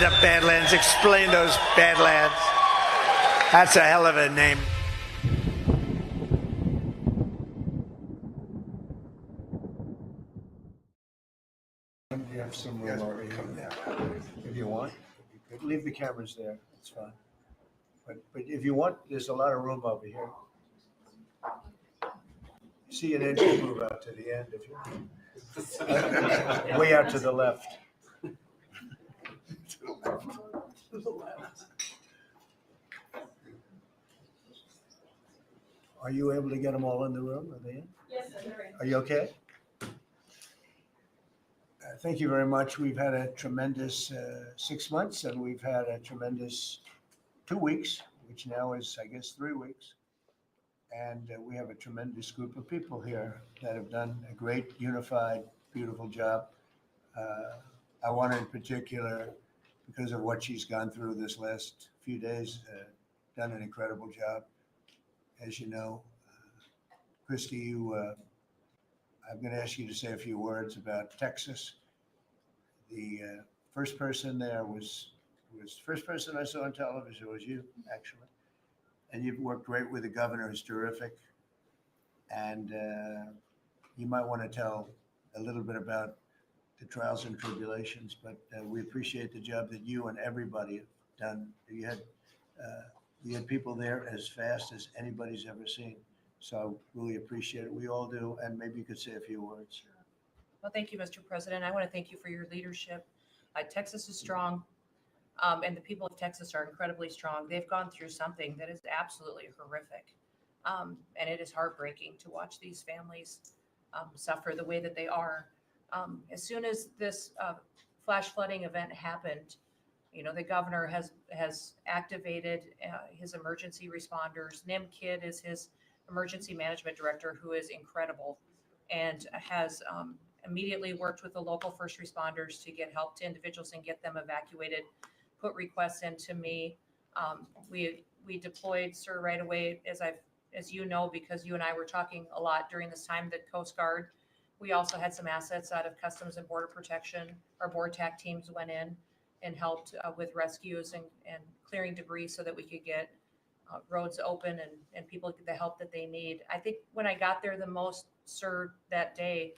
up, Badlands. Explain those Badlands. That's a hell of a name. You have some room over here. If you want, you could leave the cameras there. It's fine. But if you want, there's a lot of room over here. See an inch to move out to the end if you. Way out to the left. Are you able to get them all in the room? Are they in? Yes, sir. Are you okay? Thank you very much. We've had a tremendous 6 months, and we've had a tremendous 2 weeks, which now is, I guess, 3 weeks. And we have a tremendous group of people here that have done a great, unified, beautiful job. I want to, in particular, because of what she's gone through this last few days, done an incredible job. As you know, Christy, I'm going to ask you to say a few words about Texas. The first person there was the first person I saw on television was you, actually. And you've worked great with the governor, who's terrific. And you might want to tell a little bit about the trials and tribulations, but we appreciate the job that you and everybody have done. You had people there as fast as anybody's ever seen. So really appreciate it. We all do. And maybe you could say a few words. Well, thank you, Mr. President. I want to thank you for your leadership. Texas is strong, and the people of Texas are incredibly strong. They've gone through something that is absolutely horrific, and it is heartbreaking to watch these families suffer the way that they are. As soon as this flash flooding event happened, the governor has activated his emergency responders. Nim Kidd is his emergency management director, who is incredible, and has immediately worked with the local first responders to get help to individuals and get them evacuated, put requests into me. We deployed, sir, right away, as you know, because you and I were talking a lot during this time, the Coast Guard. We also had some assets out of Customs and Border Protection. Our board TAC teams went in and helped with rescues and clearing debris so that we could get roads open and people get the help that they need. I think when I got there the most, sir, that day,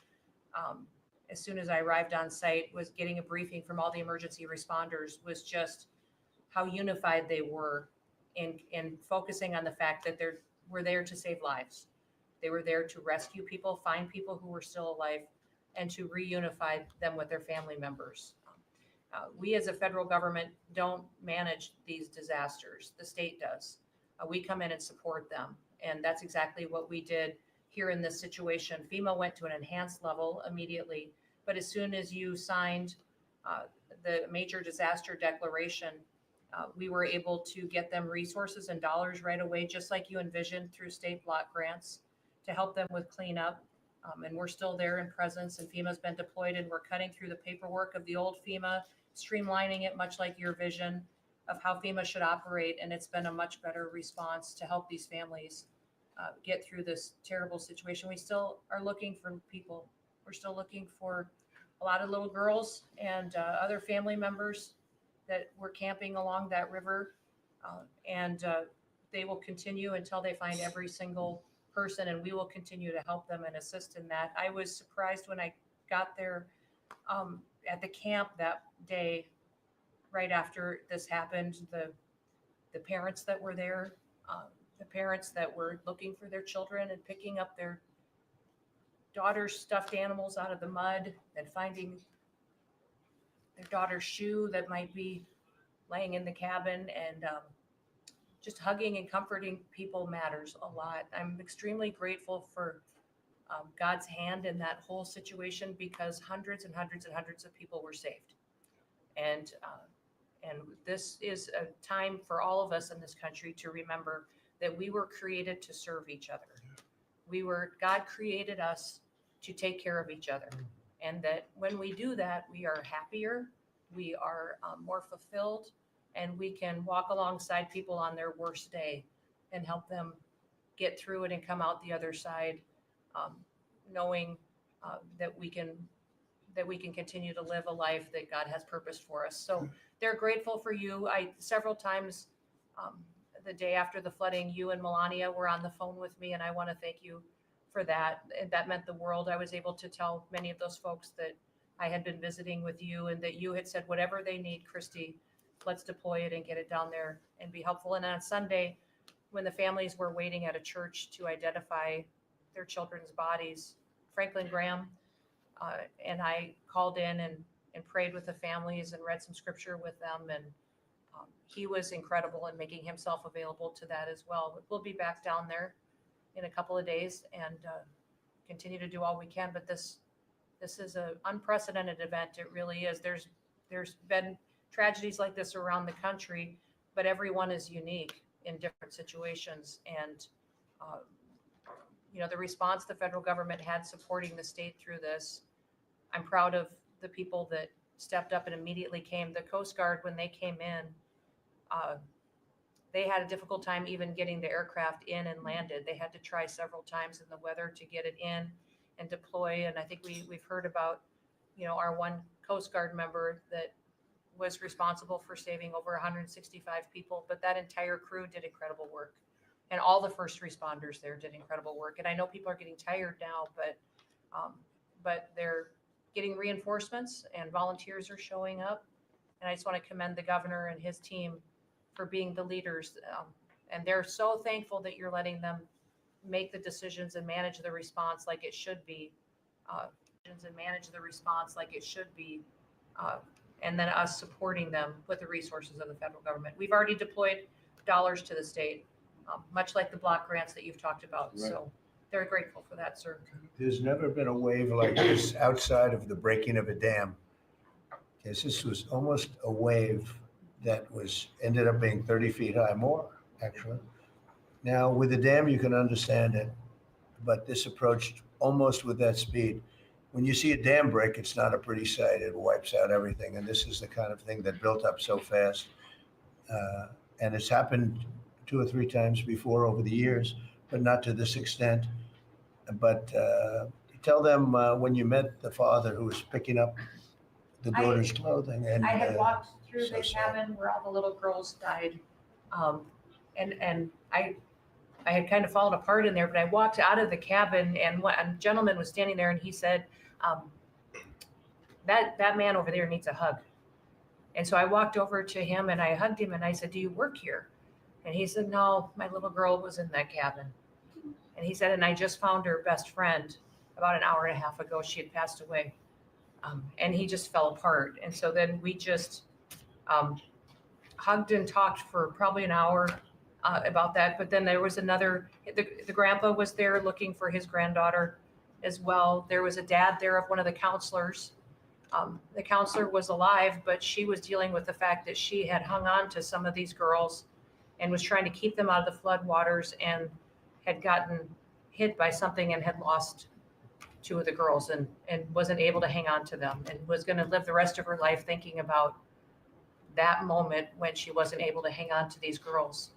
as soon as I arrived on site, was getting a briefing from all the emergency responders, was just how unified they were in focusing on the fact that we're there to save lives. They were there to rescue people, find people who were still alive, and to reunify them with their family members. We as a federal government don't manage these disasters. The state does. We come in and support them. And that's exactly what we did here in this situation. FEMA went to an enhanced level immediately. But as soon as you signed the major disaster declaration, we were able to get them resources and dollars right away, just like you envisioned through state block grants to help them with cleanup. And we're still there in presence, and FEMA's been deployed, and we're cutting through the paperwork of the old FEMA, streamlining it much like your vision of how FEMA should operate. And it's been a much better response to help these families get through this terrible situation. We still are looking for people. We're still looking for a lot of little girls and other family members that were camping along that river. And they will continue until they find every single person, and we will continue to help them and assist in that. I was surprised when I got there at the camp that day, right after this happened, the parents that were there, the parents that were looking for their children and picking up their daughter's stuffed animals out of the mud and finding their daughter's shoe that might be laying in the cabin, and just hugging and comforting people matters a lot. I'm extremely grateful for God's hand in that whole situation, because hundreds and hundreds and hundreds of people were saved. And this is a time for all of us in this country to remember that we were created to serve each other. God created us to take care of each other. And that when we do that, we are happier, we are more fulfilled, and we can walk alongside people on their worst day and help them get through it and come out the other side, knowing that we can that we can continue to live a life that God has purposed for us. So they're grateful for you. Several times the day after the flooding, you and Melania were on the phone with me, and I want to thank you for that. That meant the world. I was able to tell many of those folks that I had been visiting with you and that you had said, whatever they need, Christy, let's deploy it and get it down there and be helpful. And on Sunday, when the families were waiting at a church to identify their children's bodies, Franklin Graham and I called in and prayed with the families and read some scripture with them. And he was incredible in making himself available to that as well. We'll be back down there in a couple of days and continue to do all we can. But this is an unprecedented event. It really is. There's been tragedies like this around the country, but everyone is unique in different situations. And the response the federal government had supporting the state through this, I'm proud of the people that stepped up and immediately came. The Coast Guard, when they came in, they had a difficult time even getting the aircraft in and landed. They had to try several times in the weather to get it in and deploy. And I think we've heard about, our one Coast Guard member that was responsible for saving over 165 people, but that entire crew did incredible work. And all the first responders there did incredible work. And I know people are getting tired now, but they're getting reinforcements and volunteers are showing up. And I just want to commend the governor and his team for being the leaders. And they're so thankful that you're letting them make the decisions and manage the response like it should be. And then us supporting them with the resources of the federal government. We've already deployed dollars to the state, much like the block grants that you've talked about. Right. So they're grateful for that, sir. There's never been a wave like this outside of the breaking of a dam. Yes, this was almost a wave that ended up being 30 feet high, more actually. Now with the dam, you can understand it, but this approached almost with that speed. When you see a dam break, it's not a pretty sight. It wipes out everything. And this is the kind of thing that built up so fast. And it's happened 2 or 3 times before over the years, but not to this extent. But tell them when you met the father who was picking up the daughter's clothing. And I had walked through the cabin where all the little girls died. And I had kind of fallen apart in there, but I walked out of the cabin and a gentleman was standing there and he said, that man over there needs a hug. And so I walked over to him and I hugged him and I said, do you work here? And he said, no, my little girl was in that cabin. And he said, and I just found her best friend about an hour and a half ago. She had passed away. And he just fell apart. And so then we just hugged and talked for probably an hour about that. But then there was the grandpa was there looking for his granddaughter as well. There was a dad there of one of the counselors. The counselor was alive, but she was dealing with the fact that she had hung on to some of these girls and was trying to keep them out of the flood waters and had gotten hit by something and had lost 2 of the girls and wasn't able to hang on to them and was going to live the rest of her life thinking about that moment when she wasn't able to hang on to these girls.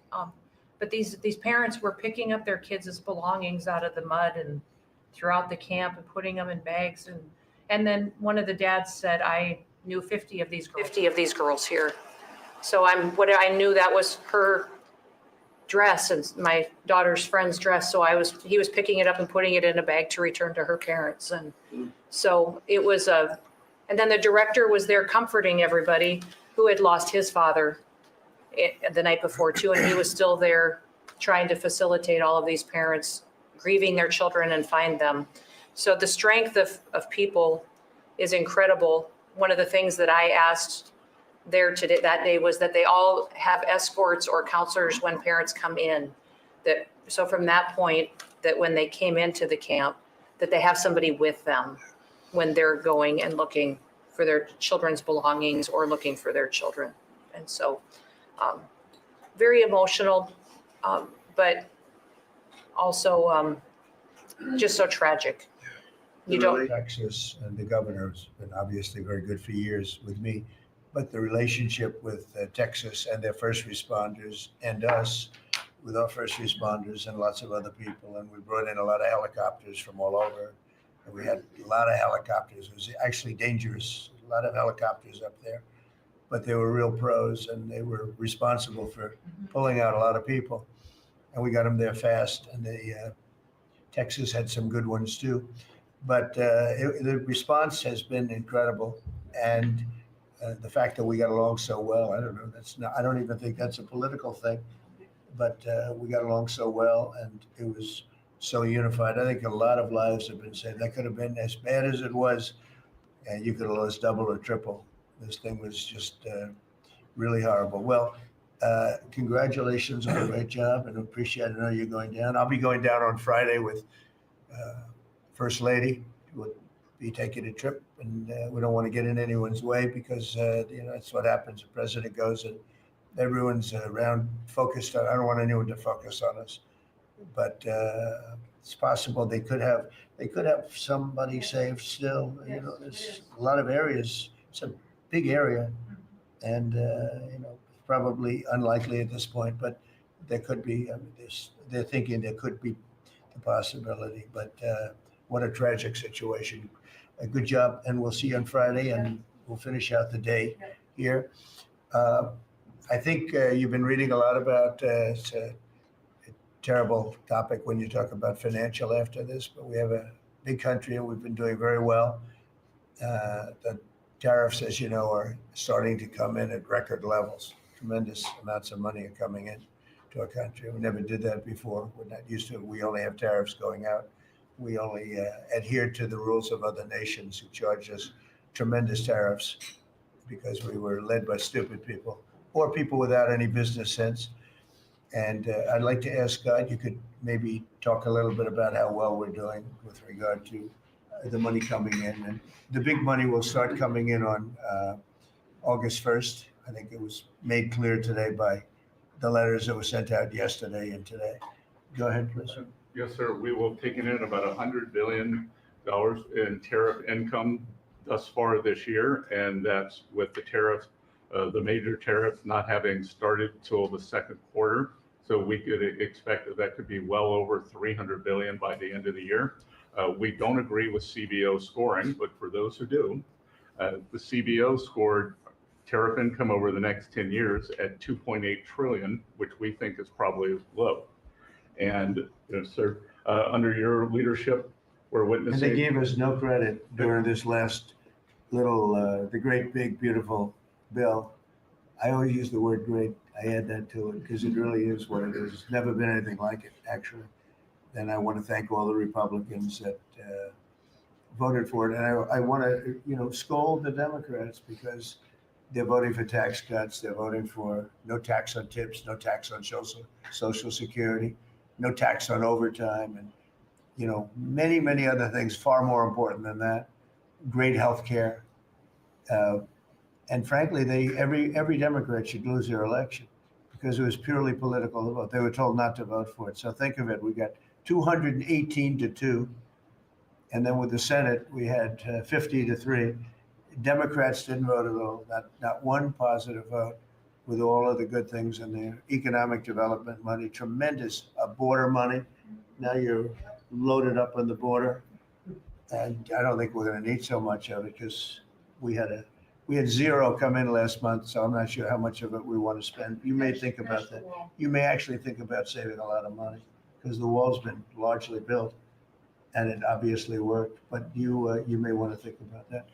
But these parents were picking up their kids' belongings out of the mud and throughout the camp and putting them in bags. And then one of the dads said, I knew 50 of these girls here. So I knew that was her dress and my daughter's friend's dress. So he was picking it up and putting it in a bag to return to her parents. And so it was and then the director was there comforting everybody who had lost his father the night before too. And he was still there trying to facilitate all of these parents grieving their children and find them. So the strength of people is incredible. One of the things that I asked there today that day was that they all have escorts or counselors when parents come in. So from that point, that when they came into the camp, that they have somebody with them when they're going and looking for their children's belongings or looking for their children. And so very emotional, but also just so tragic. Texas and the governor has been obviously very good for years with me, but the relationship with Texas and their first responders and us with our first responders and lots of other people. And we brought in a lot of helicopters from all over And we had a lot of helicopters. It was actually dangerous. A lot of helicopters up there, but they were real pros and they were responsible for pulling out a lot of people. And we got them there fast. And Texas had some good ones too. But the response has been incredible. And the fact that we got along so well, I don't know, I don't even think that's a political thing, but we got along so well and it was so unified. I think a lot of lives have been saved. That could have been as bad as it was, and you could have lost double or triple. This thing was just really horrible. Well, congratulations on a great job and appreciate it. I know you're going down. I'll be going down on Friday with First Lady. We'll be taking a trip, and we don't want to get in anyone's way because that's what happens. The president goes and everyone's around focused on. I don't want anyone to focus on us, but it's possible they could have somebody saved still. There's a lot of areas. It's a big area, and probably unlikely at this point, but there could be. I mean, they're thinking there could be the possibility, but what a tragic situation. A good job, and we'll see you on Friday, and we'll finish out the day here. I think you've been reading a lot about it's a terrible topic when you talk about financial after this, but we have a big country and we've been doing very well. The tariffs, as you know, are starting to come in at record levels. Tremendous amounts of money are coming in to our country. We never did that before. We're not used to it. We only have tariffs going out. We only adhere to the rules of other nations who charge us tremendous tariffs because we were led by stupid people or people without any business sense. And I'd like to ask God, you could maybe talk a little bit about how well we're doing with regard to the money coming in. And the big money will start coming in on August 1st. I think it was made clear today by the letters that were sent out yesterday and today. Go ahead, please. Yes, sir. We will have taken in about $100 billion in tariff income thus far this year, and that's with the tariff, the major tariff not having started till the second quarter. So we could expect that could be well over $300 billion by the end of the year. We don't agree with CBO scoring, but for those who do, the CBO scored tariff income over the next 10 years at 2.8 trillion, which we think is probably low. And sir, under your leadership, we're witnessing. And they gave us no credit during this last little, the great, big, beautiful bill. I always use the word great. I add that to it because it really is what it is. It's never been anything like it, actually. And I want to thank all the Republicans that voted for it. And I want to, scold the Democrats because they're voting for tax cuts. They're voting for no tax on tips, no tax on Social Security, no tax on overtime, and many, many other things far more important than that. Great health care. And frankly, every Democrat should lose their election because it was purely political vote. They were told not to vote for it. So think of it. We got 218-2. And then with the Senate, we had 50-3. Democrats didn't vote at all, not one positive vote, with all of the good things in there. Economic development money, tremendous border money. Now you're loaded up on the border. And I don't think we're going to need so much of it because we had zero come in last month, so I'm not sure how much of it we want to spend. You may think about that. You may actually think about saving a lot of money because the wall's been largely built and it obviously worked, but you may want to think about that.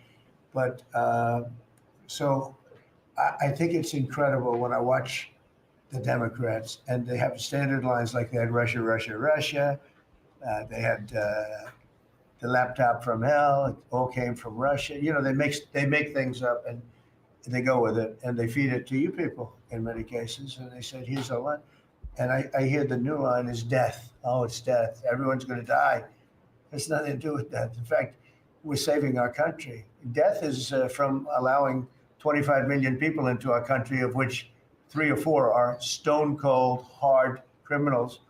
But so I think it's incredible when I watch the Democrats and they have standard lines like they had Russia, Russia, Russia. They had the laptop from hell. It all came from Russia. They make things up and they go with it and they feed it to you people in many cases. And they said, here's a line. And I hear the new line is death. Oh, it's death. Everyone's going to die. It's nothing to do with that. In fact, we're saving our country. Death is from allowing 25 million people into our country, of which 3 or 4 are stone cold, hard criminals.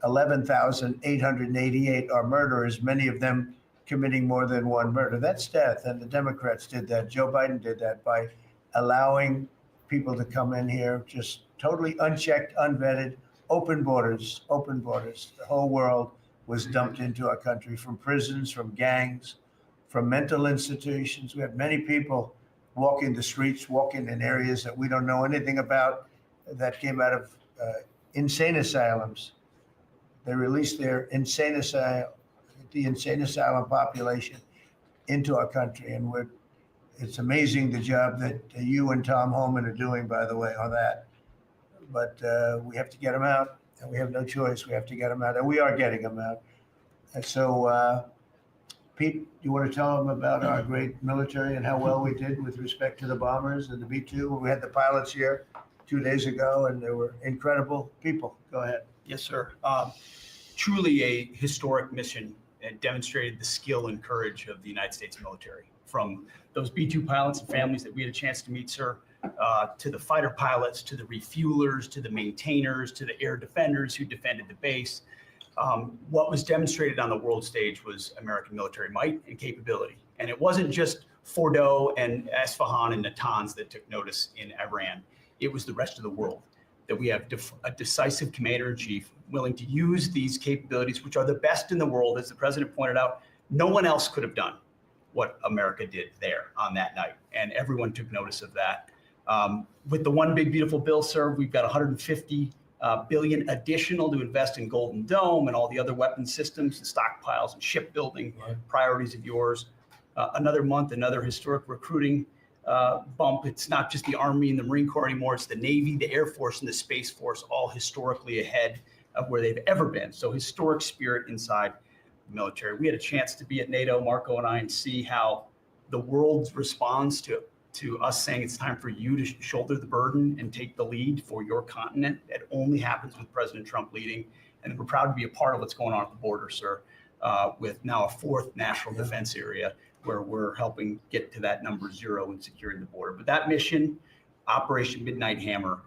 11,888 are murderers, many of them committing more than one murder. That's death. And the Democrats did that. Joe Biden did that by allowing people to come in here, just totally unchecked, unvetted, open borders, the whole world was dumped into our country from prisons, from gangs, from mental institutions. We had many people walking the streets, walking in areas that we don't know anything about, that came out of insane asylums. They released the insane asylum population into our country, and it's amazing the job that you and Tom Homan are doing, by the way, on that. But we have to get them out, and we have no choice. We have to get them out, and we are getting them out. And so, Pete, you want to tell them about our great military and how well we did with respect to the bombers and the B-2? We had the pilots here 2 days ago, and they were incredible people. Go ahead. Yes, sir. Truly a historic mission, and demonstrated the skill and courage of the United States military. From those B-2 pilots and families that we had a chance to meet, sir, to the fighter pilots, to the refuelers, to the maintainers, to the air defenders who defended the base. What was demonstrated on the world stage was American military might and capability. And it wasn't just Fordo and Esfahan and Natanz that took notice in Iran. It was the rest of the world, that we have a decisive commander-in-chief willing to use these capabilities, which are the best in the world. As the president pointed out, no one else could have done what America did there on that night. And everyone took notice of that. With the one big beautiful bill, sir, we've got 150 billion additional to invest in Golden Dome and all the other weapon systems and stockpiles and shipbuilding priorities of yours. Another month, another historic recruiting bump. It's not just the Army and the Marine Corps anymore. It's the Navy, the Air Force, and the Space Force, all historically ahead of where they've ever been. So historic spirit inside the military. We had a chance to be at NATO, Marco and I, and see how the world responds to us saying it's time for you to shoulder the burden and take the lead for your continent. It only happens with President Trump leading. And we're proud to be a part of what's going on at the border, sir, with now a fourth national defense area where we're helping get to that number 0 in securing the border. But that mission, Operation Midnight Hammer,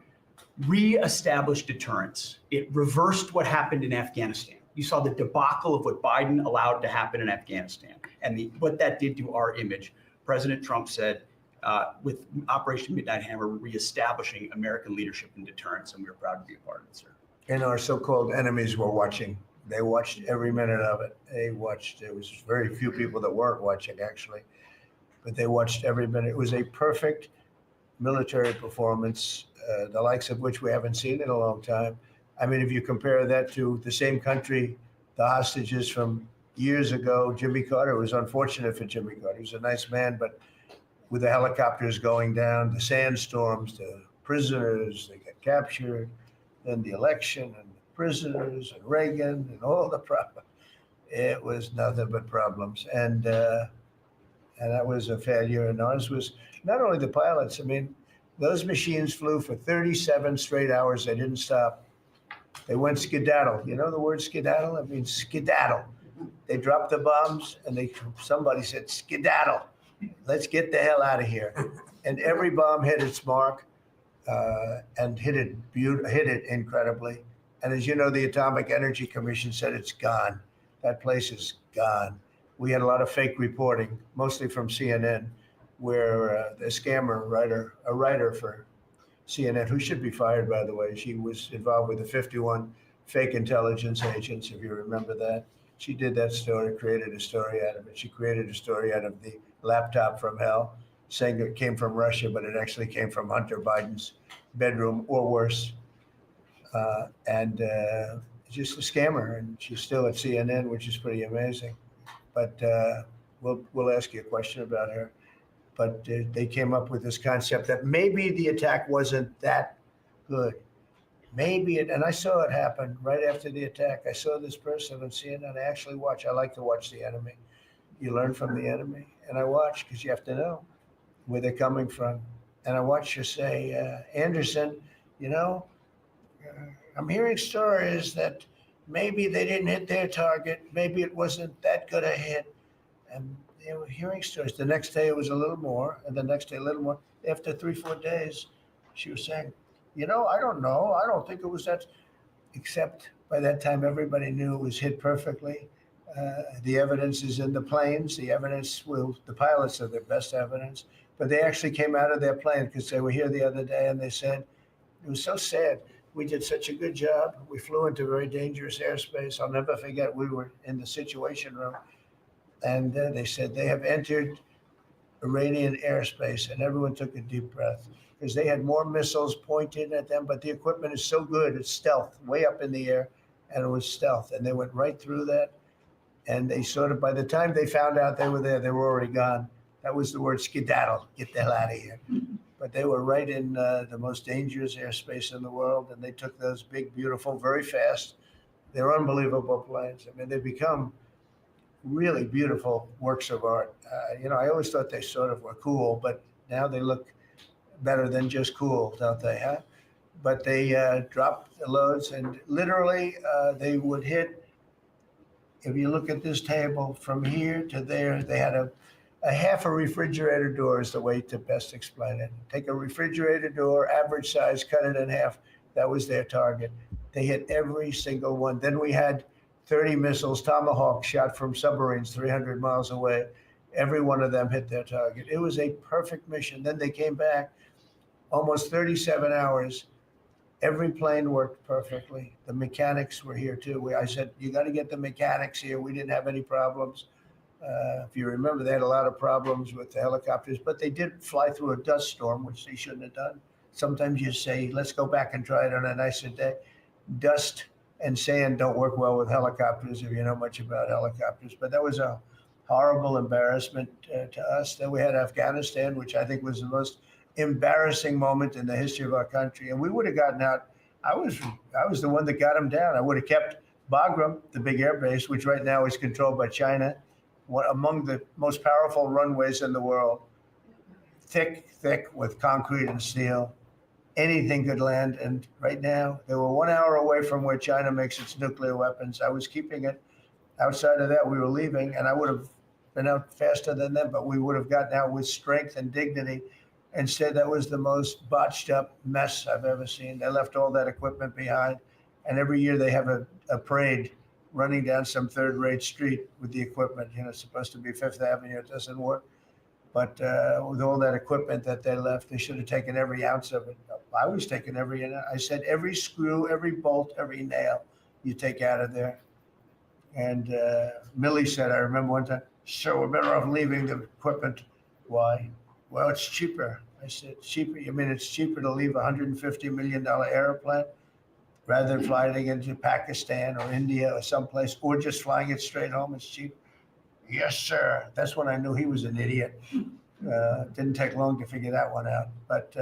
re-established deterrence. It reversed what happened in Afghanistan. You saw the debacle of what Biden allowed to happen in Afghanistan and what that did to our image. President Trump said, with Operation Midnight Hammer, we're reestablishing American leadership and deterrence, and we're proud to be a part of it, sir. And our so-called enemies were watching. They watched every minute of it. They watched. There was very few people that weren't watching, actually, but they watched every minute. It was a perfect military performance, the likes of which we haven't seen in a long time. I mean, if you compare that to the same country, the hostages from years ago, Jimmy Carter, it was unfortunate for Jimmy Carter. He was a nice man, but with the helicopters going down, the sandstorms, the prisoners, they get captured, then the election and the prisoners and Reagan and all the problems. It was nothing but problems. And that was a failure. And ours was not only the pilots. I mean, those machines flew for 37 straight hours. They didn't stop. They went skedaddle. You know the word skedaddle? It means skedaddle. They dropped the bombs and somebody said, skedaddle. Let's get the hell out of here. And every bomb hit its mark and hit it incredibly. And as you know, the Atomic Energy Commission said it's gone. That place is gone. We had a lot of fake reporting, mostly from CNN, where the scammer writer, a writer for CNN, who should be fired, by the way, she was involved with the 51 fake intelligence agents, if you remember that. She did that story, created a story out of it. She created a story out of the laptop from hell, saying it came from Russia, but it actually came from Hunter Biden's bedroom or worse. Just a scammer, and she's still at CNN, which is pretty amazing. But we'll ask you a question about her. But they came up with this concept that maybe the attack wasn't that good. And I saw it happen right after the attack. I saw this person on CNN. I like to watch the enemy. You learn from the enemy. And I watch because you have to know where they're coming from. And I watched her say, Anderson, I'm hearing stories that maybe they didn't hit their target. Maybe it wasn't that good a hit. And they were hearing stories. The next day it was a little more, and the next day a little more. After 3-4 days, she was saying, I don't know. I don't think it was that. Except by that time, everybody knew it was hit perfectly. The evidence is in the planes. The pilots are their best evidence. But they actually came out of their plane because they were here the other day, and they said, it was so sad. we did such a good job. We flew into very dangerous airspace. I'll never forget, we were in the Situation Room, and they said they have entered Iranian airspace, and everyone took a deep breath because they had more missiles pointed at them, but the equipment is so good, it's stealth, way up in the air, and it was stealth, and they went right through that. And they sort of, by the time they found out they were there, they were already gone. That was the word skedaddle, get the hell out of here. But they were right in the most dangerous airspace in the world, and they took those big, beautiful, very fast. They're unbelievable planes. I mean, they become really beautiful works of art. I always thought they sort of were cool, but now they look better than just cool, don't they, huh? But they dropped the loads, and literally they would hit. If you look at this table from here to there, they had a half a refrigerator door is the way to best explain it. Take a refrigerator door, average size, cut it in half. That was their target. They hit every single one. Then we had 30 missiles, Tomahawk, shot from submarines 300 miles away. Every one of them hit their target. It was a perfect mission. Then they came back almost 37 hours. Every plane worked perfectly. The mechanics were here too. I said, you got to get the mechanics here. We didn't have any problems. If you remember, they had a lot of problems with the helicopters, but they did fly through a dust storm, which they shouldn't have done. Sometimes you say, let's go back and try it on a nicer day. Dust and sand don't work well with helicopters if you know much about helicopters. But that was a horrible embarrassment to us. Then we had Afghanistan, which I think was the most embarrassing moment in the history of our country. And we would have gotten out. I was the one that got them down. I would have kept Bagram, the big air base, which right now is controlled by China, one among the most powerful runways in the world, thick with concrete and steel. Anything could land. And right now, they were 1 hour away from where China makes its nuclear weapons. I was keeping it. Outside of that, we were leaving, and I would have been out faster than them, but we would have gotten out with strength and dignity. Instead, that was the most botched up mess I've ever seen. They left all that equipment behind. And every year they have a parade running down some third-rate street with the equipment. It's supposed to be Fifth Avenue. It doesn't work. But with all that equipment that they left, they should have taken every ounce of it. I was taking I said every screw, every bolt, every nail you take out of there. And Millie said, I remember one time, so we're better off leaving the equipment. Why? Well, it's cheaper. I said, cheaper? You mean it's cheaper to leave a $150 million airplane rather than flying it into Pakistan or India or someplace, or just flying it straight home? It's cheap. Yes, sir. That's when I knew he was an idiot. Didn't take long to figure that one out. But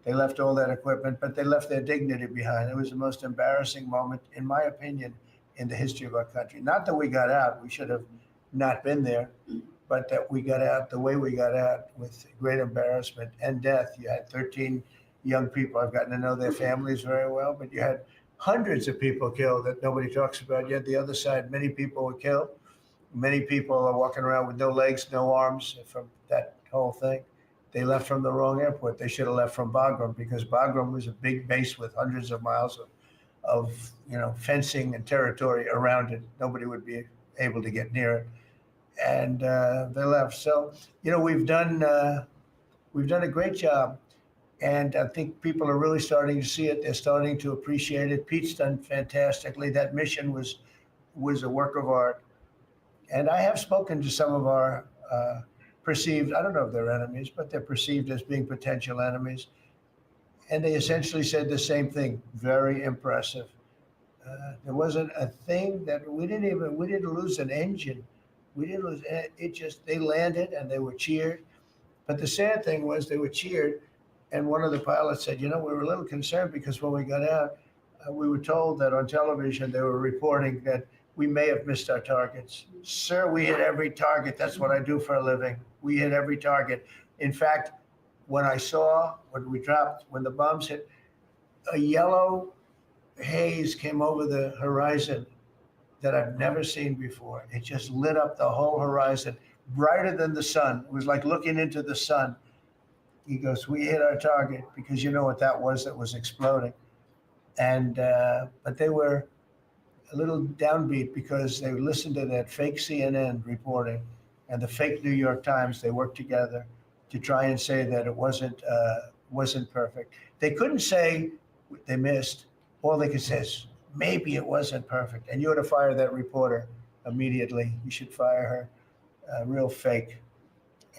they left all that equipment, but they left their dignity behind. It was the most embarrassing moment, in my opinion, in the history of our country. Not that we got out. We should have not been there. But that we got out the way we got out, with great embarrassment and death. You had 13 young people. I've gotten to know their families very well, but you had hundreds of people killed that nobody talks about. Yet the other side, many people were killed. Many people are walking around with no legs, no arms from that whole thing. They left from the wrong airport. They should have left from Bagram, because Bagram was a big base with hundreds of miles of fencing and territory around it. Nobody would be able to get near it. And they left. So, we've done a great job, and I think people are really starting to see it. They're starting to appreciate it. Pete's done fantastically. That mission was a work of art. And I have spoken to some of our perceived, I don't know if they're enemies, but they're perceived as being potential enemies. And they essentially said the same thing. Very impressive. There wasn't a thing that we didn't lose an engine. We didn't lose it. They landed and they were cheered. But the sad thing was they were cheered. And one of the pilots said, we were a little concerned because when we got out, we were told that on television, they were reporting that we may have missed our targets. Sir, we hit every target. That's what I do for a living. We hit every target. In fact, when the bombs hit, a yellow haze came over the horizon that I've never seen before. It just lit up the whole horizon, brighter than the sun. It was like looking into the sun. He goes, we hit our target, because you know what that was exploding. And but they were a little downbeat because they listened to that fake CNN reporting and the fake New York Times. They worked together to try and say that it wasn't perfect. They couldn't say they missed. all they could say is, maybe it wasn't perfect. And you ought to fire that reporter immediately. You should fire her. Real fake.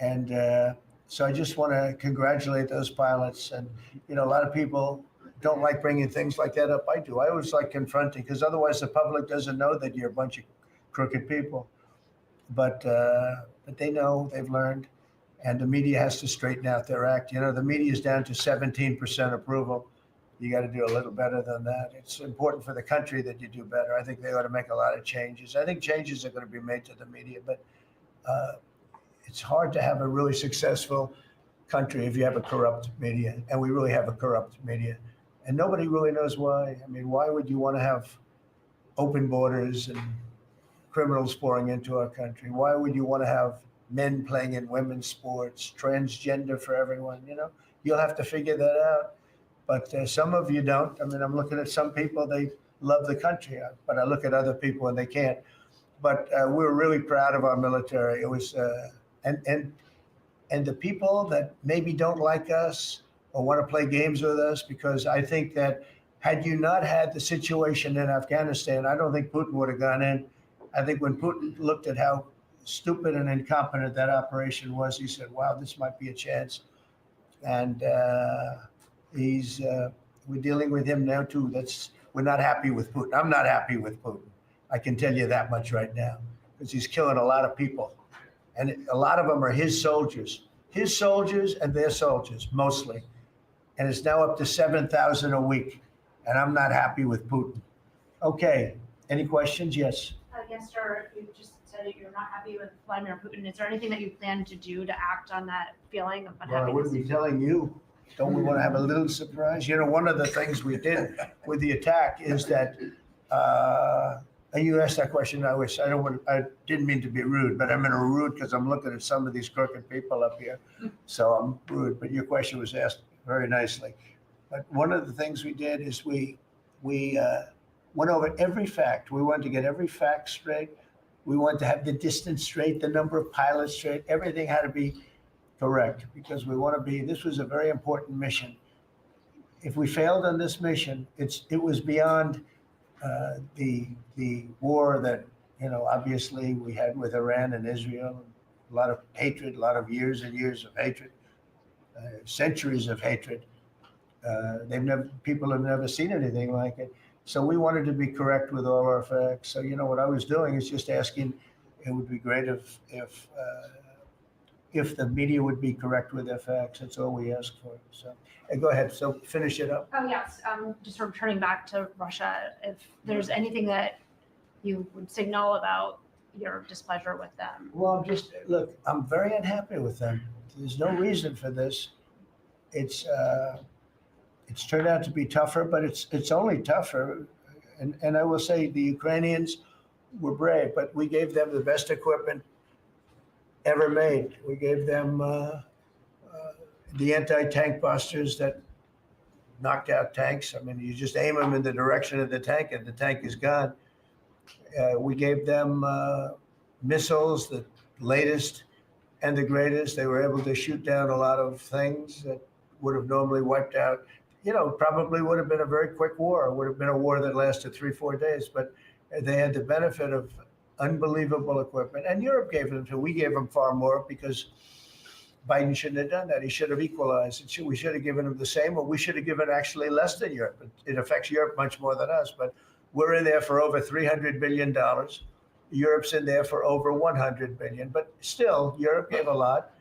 And so I just want to congratulate those pilots. And, you know, a lot of people don't like bringing things like that up. I do. I always like confronting, because otherwise the public doesn't know that you're a bunch of crooked people. But they know, they've learned, and the media has to straighten out their act. You know, the media is down to 17% approval. You got to do a little better than that. It's important for the country that you do better. I think they ought to make a lot of changes. I think changes are going to be made to the media, but it's hard to have a really successful country if you have a corrupt media, and we really have a corrupt media, and nobody really knows why. I mean, why would you want to have open borders and criminals pouring into our country? Why would you want to have men playing in women's sports, transgender for everyone? You know, you'll have to figure that out. But some of you don't. I mean, I'm looking at some people, they love the country, but I look at other people and they can't. But we're really proud of our military. It was, and the people that maybe don't like us or want to play games with us, because I think that had you not had the situation in Afghanistan, I don't think Putin would have gone in. I think when Putin looked at how stupid and incompetent that operation was, he said, wow, this might be a chance. And we're dealing with him now too. We're not happy with Putin. I'm not happy with Putin. I can tell you that much right now, because he's killing a lot of people. And a lot of them are his soldiers and their soldiers, mostly. And it's now up to 7,000 a week. And I'm not happy with Putin. Okay, any questions? Yes. Yes, sir. You just said that you're not happy with Vladimir Putin. Is there anything that you plan to do to act on that feeling of Well, I unhappiness? wouldn't be telling you. Don't we want to have a little surprise? You know, one of the things we did with the attack is that, and you asked that question, I didn't mean to be rude, but I'm in a rude because I'm looking at some of these crooked people up here. So I'm rude, but your question was asked very nicely. But one of the things we did is we went over every fact. We wanted to get every fact straight. We wanted to have the distance straight, the number of pilots straight. Everything had to be correct, because this was a very important mission. If we failed on this mission, it was beyond the war that, you know, obviously we had with Iran and Israel. A lot of hatred, a lot of years and years of hatred, centuries of hatred. People have never seen anything like it. So we wanted to be correct with all our facts. So, you know, what I was doing is just asking, it would be great if the media would be correct with their facts. That's all we ask for. So go ahead. So finish it up. Oh, yes. Just returning back to Russia, if there's anything that you would signal about your displeasure with them. Well, look, I'm very unhappy with them. There's no reason for this. It's turned out to be tougher, but it's only tougher. And I will say the Ukrainians were brave, but we gave them the best equipment ever made. We gave them the anti-tank busters that knocked out tanks. I mean, you just aim them in the direction of the tank and the tank is gone. We gave them missiles, the latest and the greatest. They were able to shoot down a lot of things that would have normally wiped out. You know, probably would have been a very quick war. It would have been a war that lasted 3-4 days, but they had the benefit of unbelievable equipment. And Europe gave them too. We gave them far more, because Biden shouldn't have done that. He should have equalized. We should have given them the same, or we should have given actually less than Europe. It affects Europe much more than us, but we're in there for over $300 billion. Europe's in there for over 100 billion, but still Europe gave a lot.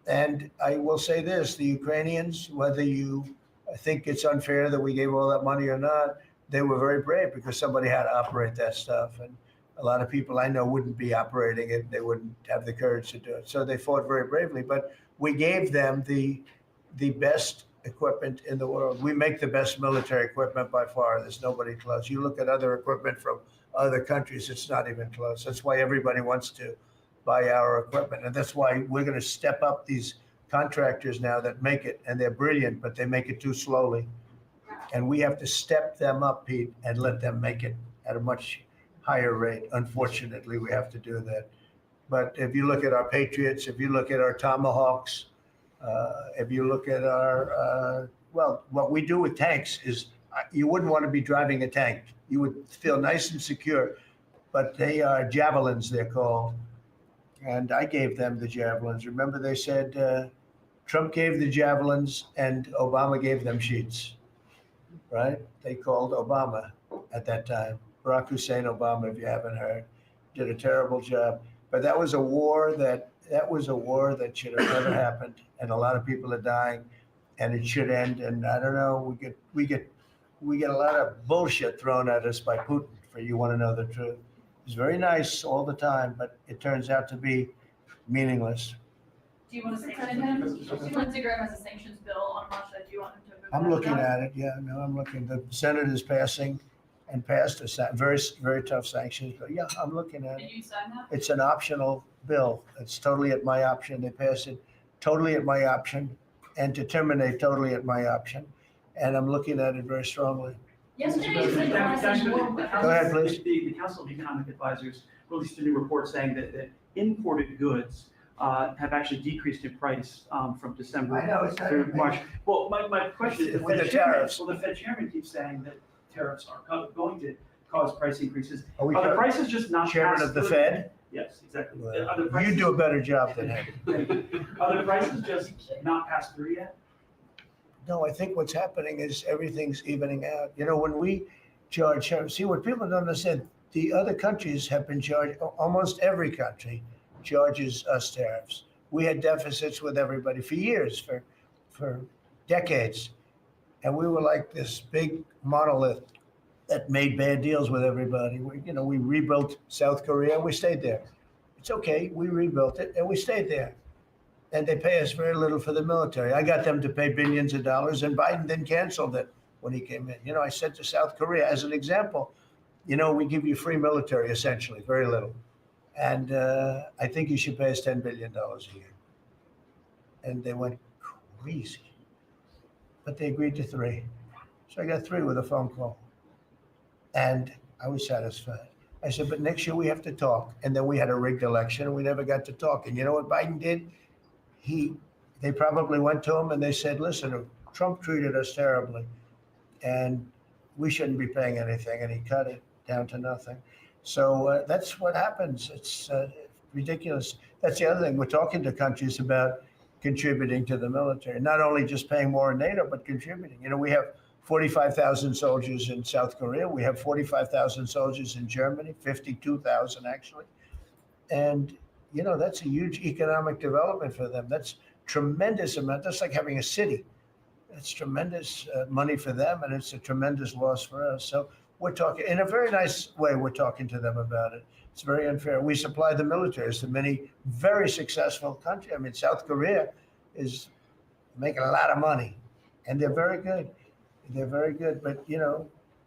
And I will say this, the Ukrainians, whether you think it's unfair that we gave all that money or not, they were very brave, because somebody had to operate that stuff. And a lot of people I know wouldn't be operating it. They wouldn't have the courage to do it. So they fought very bravely, but we gave them the best equipment in the world. We make the best military equipment by far. There's nobody close. You look at other equipment from other countries, it's not even close. That's why everybody wants to buy our equipment. And that's why we're going to step up these contractors now that make it, and they're brilliant, but they make it too slowly. And we have to step them up, Pete, and let them make it at a much higher rate. Unfortunately, we have to do that. But if you look at our Patriots, if you look at our Tomahawks, if you look at our, what we do with tanks is you wouldn't want to be driving a tank. You would feel nice and secure, but they are javelins, they're called. And I gave them the javelins. Remember they said Trump gave the javelins and Obama gave them sheets, right? They called Obama at that time. Barack Hussein Obama, if you haven't heard, did a terrible job. But that was a war that should have never happened, and a lot of people are dying, and it should end. And I don't know, we get a lot of bullshit thrown at us by Putin. For you want to know the truth, he's very nice all the time, but it turns out to be meaningless. Do you want to sanction him? Lindsey Graham has a sanctions bill on Russia. Do you want him to move I'm that looking down? at it. Yeah, no, I'm looking. The Senate is passing and passed a very, very tough sanctions bill. Yeah, I'm looking at it. And you sign that? It's an optional bill. It's totally at my option. They passed it totally at my option and to terminate totally at my option. And I'm looking at it very strongly. Yesterday, you said you want to see more. Go ahead, please. The Council of Economic Advisors released a new report saying that imported goods have actually decreased in price from December I know, it's not- through March. Well, my question is, With the tariffs. Well, the Fed chairman keeps saying that tariffs are going to cause price increases. Are we Are the prices just not chairman passed of the through? Fed? Yes, exactly. Well, Are the you prices- do a better job than him. Are the prices just not passed through yet? No, I think what's happening is everything's evening out. You know, when we charge, see, what people don't understand, the other countries have been charged, almost every country charges us tariffs. We had deficits with everybody for years, for decades. And we were like this big monolith that made bad deals with everybody. We rebuilt South Korea, we stayed there. It's okay, we rebuilt it and we stayed there. And they pay us very little for the military. I got them to pay billions of dollars, and Biden then canceled it when he came in. I said to South Korea, as an example, we give you free military, essentially, very little. And I think you should pay us $10 billion a year. And they went crazy. But they agreed to 3. So I got 3 with a phone call. And I was satisfied. I said, but next year we have to talk. And then we had a rigged election and we never got to talk. And you know what Biden did? They probably went to him and they said, listen, Trump treated us terribly and we shouldn't be paying anything. And he cut it down to nothing. So that's what happens. It's ridiculous. That's the other thing. We're talking to countries about contributing to the military, not only just paying more in NATO, but contributing. We have 45,000 soldiers in South Korea. We have 45,000 soldiers in Germany, 52,000 actually. And that's a huge economic development for them. That's tremendous amount. That's like having a city. That's tremendous money for them, and it's a tremendous loss for us. So we're talking, in a very nice way, we're talking to them about it. It's very unfair. We supply the militaries to many very successful countries. I mean, South Korea is making a lot of money, and they're very good. They're very good, but,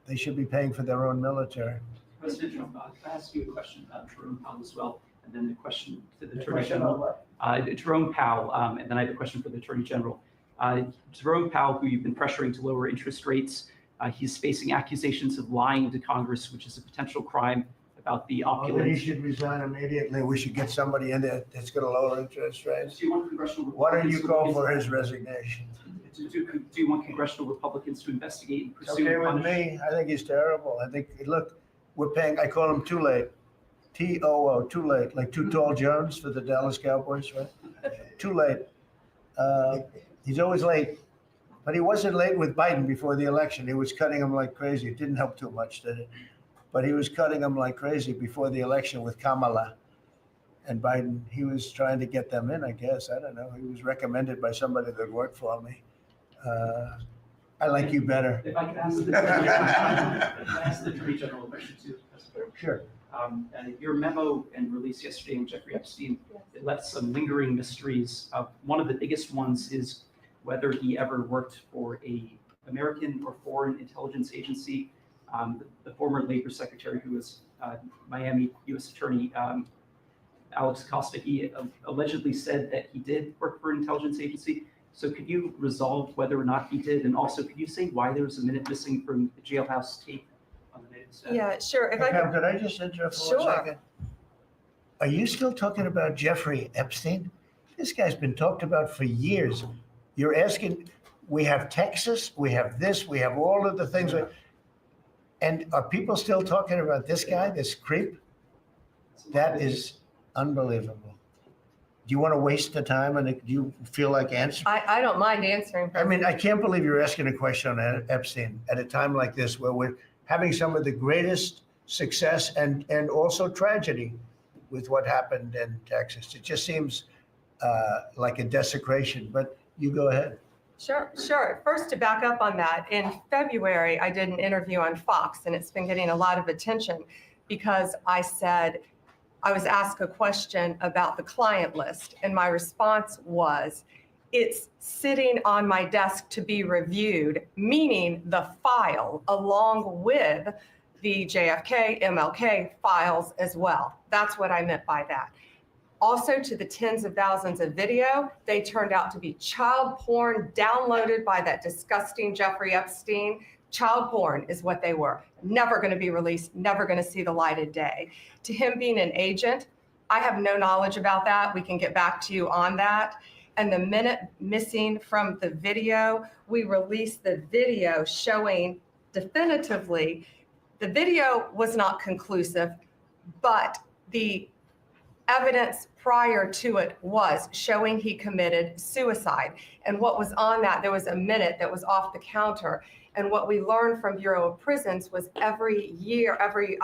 they should be paying for their own military. President Trump, I'll ask you a question about Jerome Powell as well, and then the question to the Attorney General. Jerome Powell, and then I have a question for the Attorney General. Jerome Powell, who you've been pressuring to lower interest rates, he's facing accusations of lying to Congress, which is a potential crime about the He opulence. should resign immediately. We should get somebody in there that's going to lower interest rates. Do you want congressional Why don't you call Republicans for to- his resignation? Do you want congressional Republicans to investigate and pursue Okay and with punish? me. I think he's terrible. I think, look, we're paying, I call him too late. TOO, too late, like Too Tall Jones for the Dallas Cowboys, right? Too late. He's always late, but he wasn't late with Biden before the election. He was cutting him like crazy. It didn't help too much, did it? But he was cutting him like crazy before the election with Kamala and Biden. He was trying to get them in, I guess. I don't know. He was recommended by somebody that worked for me. I like you better. If I could ask the Attorney General a question too. Sure. Your memo and release yesterday on Jeffrey Epstein, it left some lingering mysteries. One of the biggest ones is whether he ever worked for a American or foreign intelligence agency. The former labor secretary, who was Miami U.S. Attorney Alex Costa, he allegedly said that he did work for an intelligence agency. So could you resolve whether or not he did? And also, could you say why there was a minute missing from the jailhouse tape on the minute? Yeah, sure. If I Pam, could, could I just interrupt for Sure. 1 second? Are you still talking about Jeffrey Epstein? This guy's been talked about for years. You're asking, We have Texas, we have this, we have all of the things. And are people still talking about this guy, this creep? That is unbelievable. Do you want to waste the time and do you feel like answering? I don't mind answering. I mean, I can't believe you're asking a question on Epstein at a time like this where we're having some of the greatest success and also tragedy with what happened in Texas. It just seems like a desecration, but you go ahead. Sure. First, to back up on that, in February, I did an interview on Fox, and it's been getting a lot of attention because I said, I was asked a question about the client list, and my response was, it's sitting on my desk to be reviewed, meaning the file along with the JFK, MLK files as well. That's what I meant by that. Also, to the tens of thousands of video, they turned out to be child porn downloaded by that disgusting Jeffrey Epstein. Child porn is what they were. Never going to be released, never going to see the light of day. To him being an agent, I have no knowledge about that. We can get back to you on that. And the minute missing from the video, we released the video showing definitively the video was not conclusive, but the evidence prior to it was showing he committed suicide. And what was on that, there was a minute that was off the counter. And what we learned from Bureau of Prisons was every year, every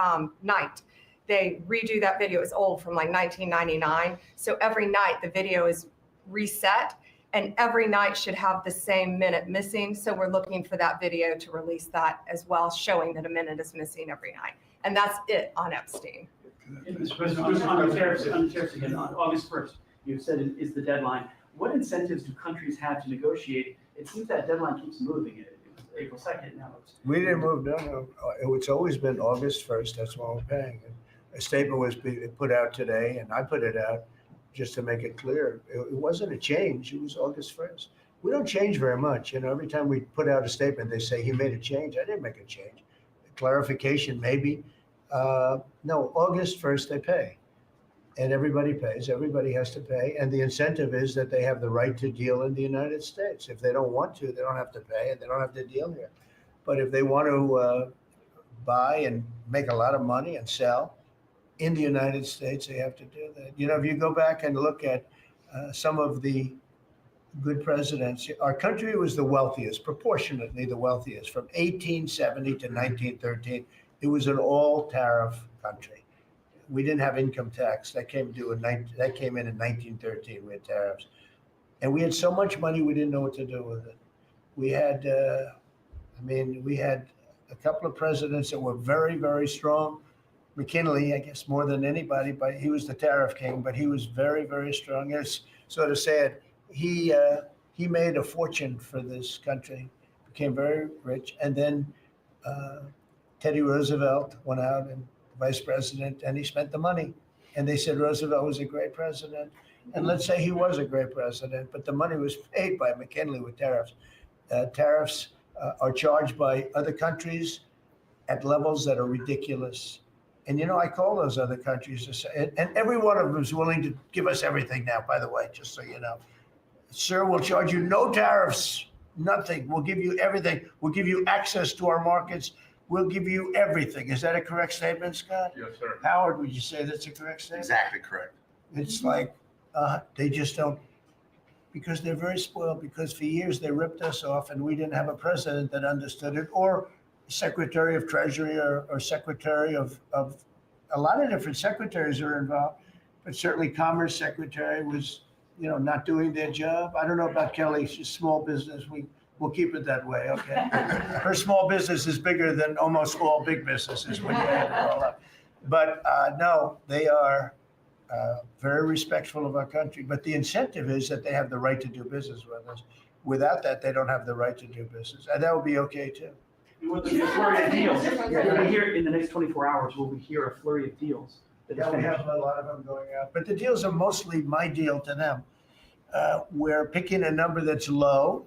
night, they redo that video. It's old, from like 1999. So every night the video is reset, and every night should have the same minute missing. So we're looking for that video to release that as well, showing that a minute is missing every night. And that's it on Epstein. Mr. President, just on the tariffs again, on August 1st, you said is the deadline. What incentives do countries have to negotiate? It seems that deadline keeps moving. It was April 2nd, now it's. We didn't move, no. It's always been August 1st, that's what we're paying. A statement was put out today, and I put it out just to make it clear. It wasn't a change, it was August 1st. We don't change very much. Every time we put out a statement, they say he made a change. I didn't make a change. Clarification, maybe. No, August 1st they pay, and everybody pays. Everybody has to pay, and the incentive is that they have the right to deal in the United States. If they don't want to, they don't have to pay, and they don't have to deal here. But if they want to buy and make a lot of money and sell in the United States, they have to do that. If you go back and look at some of the good presidents, our country was the wealthiest, proportionately the wealthiest, from 1870 to 1913. It was an all-tariff country. We didn't have income tax. That came in in 1913. We had tariffs. And we had so much money, we didn't know what to do with it. We had, we had a couple of presidents that were very, very strong. McKinley, I guess, more than anybody, but he was the tariff king, but he was very, very strong. It's sort of sad. He made a fortune for this country, became very rich, and then Teddy Roosevelt went out and vice president, and he spent the money. And they said Roosevelt was a great president. And let's say he was a great president, but the money was paid by McKinley with tariffs. Tariffs are charged by other countries at levels that are ridiculous. And, I call those other countries to say, and every one of them is willing to give us everything now, by the way, just so you know. Sir, we'll charge you no tariffs, nothing. We'll give you everything. We'll give you access to our markets. We'll give you everything. Is that a correct statement, Scott? Yes, sir. Howard, would you say that's a correct statement? Exactly correct. It's like they just don't, because they're very spoiled, because for years they ripped us off and we didn't have a president that understood it, or Secretary of Treasury or Secretary of a lot of different secretaries are involved, but certainly Commerce Secretary was, not doing their job. I don't know about Kelly, she's small business. We'll keep it that way, okay? Her small business is bigger than almost all big businesses when you add it all up. But no, they are very respectful of our country. But the incentive is that they have the right to do business with us. Without that, they don't have the right to do business. And that would be okay too. Will there be a flurry of deals? You're going to hear in the next 24 hours, will we hear a flurry of deals? Yeah, we have a lot of them going out. But the deals are mostly my deal to them. We're picking a number that's low.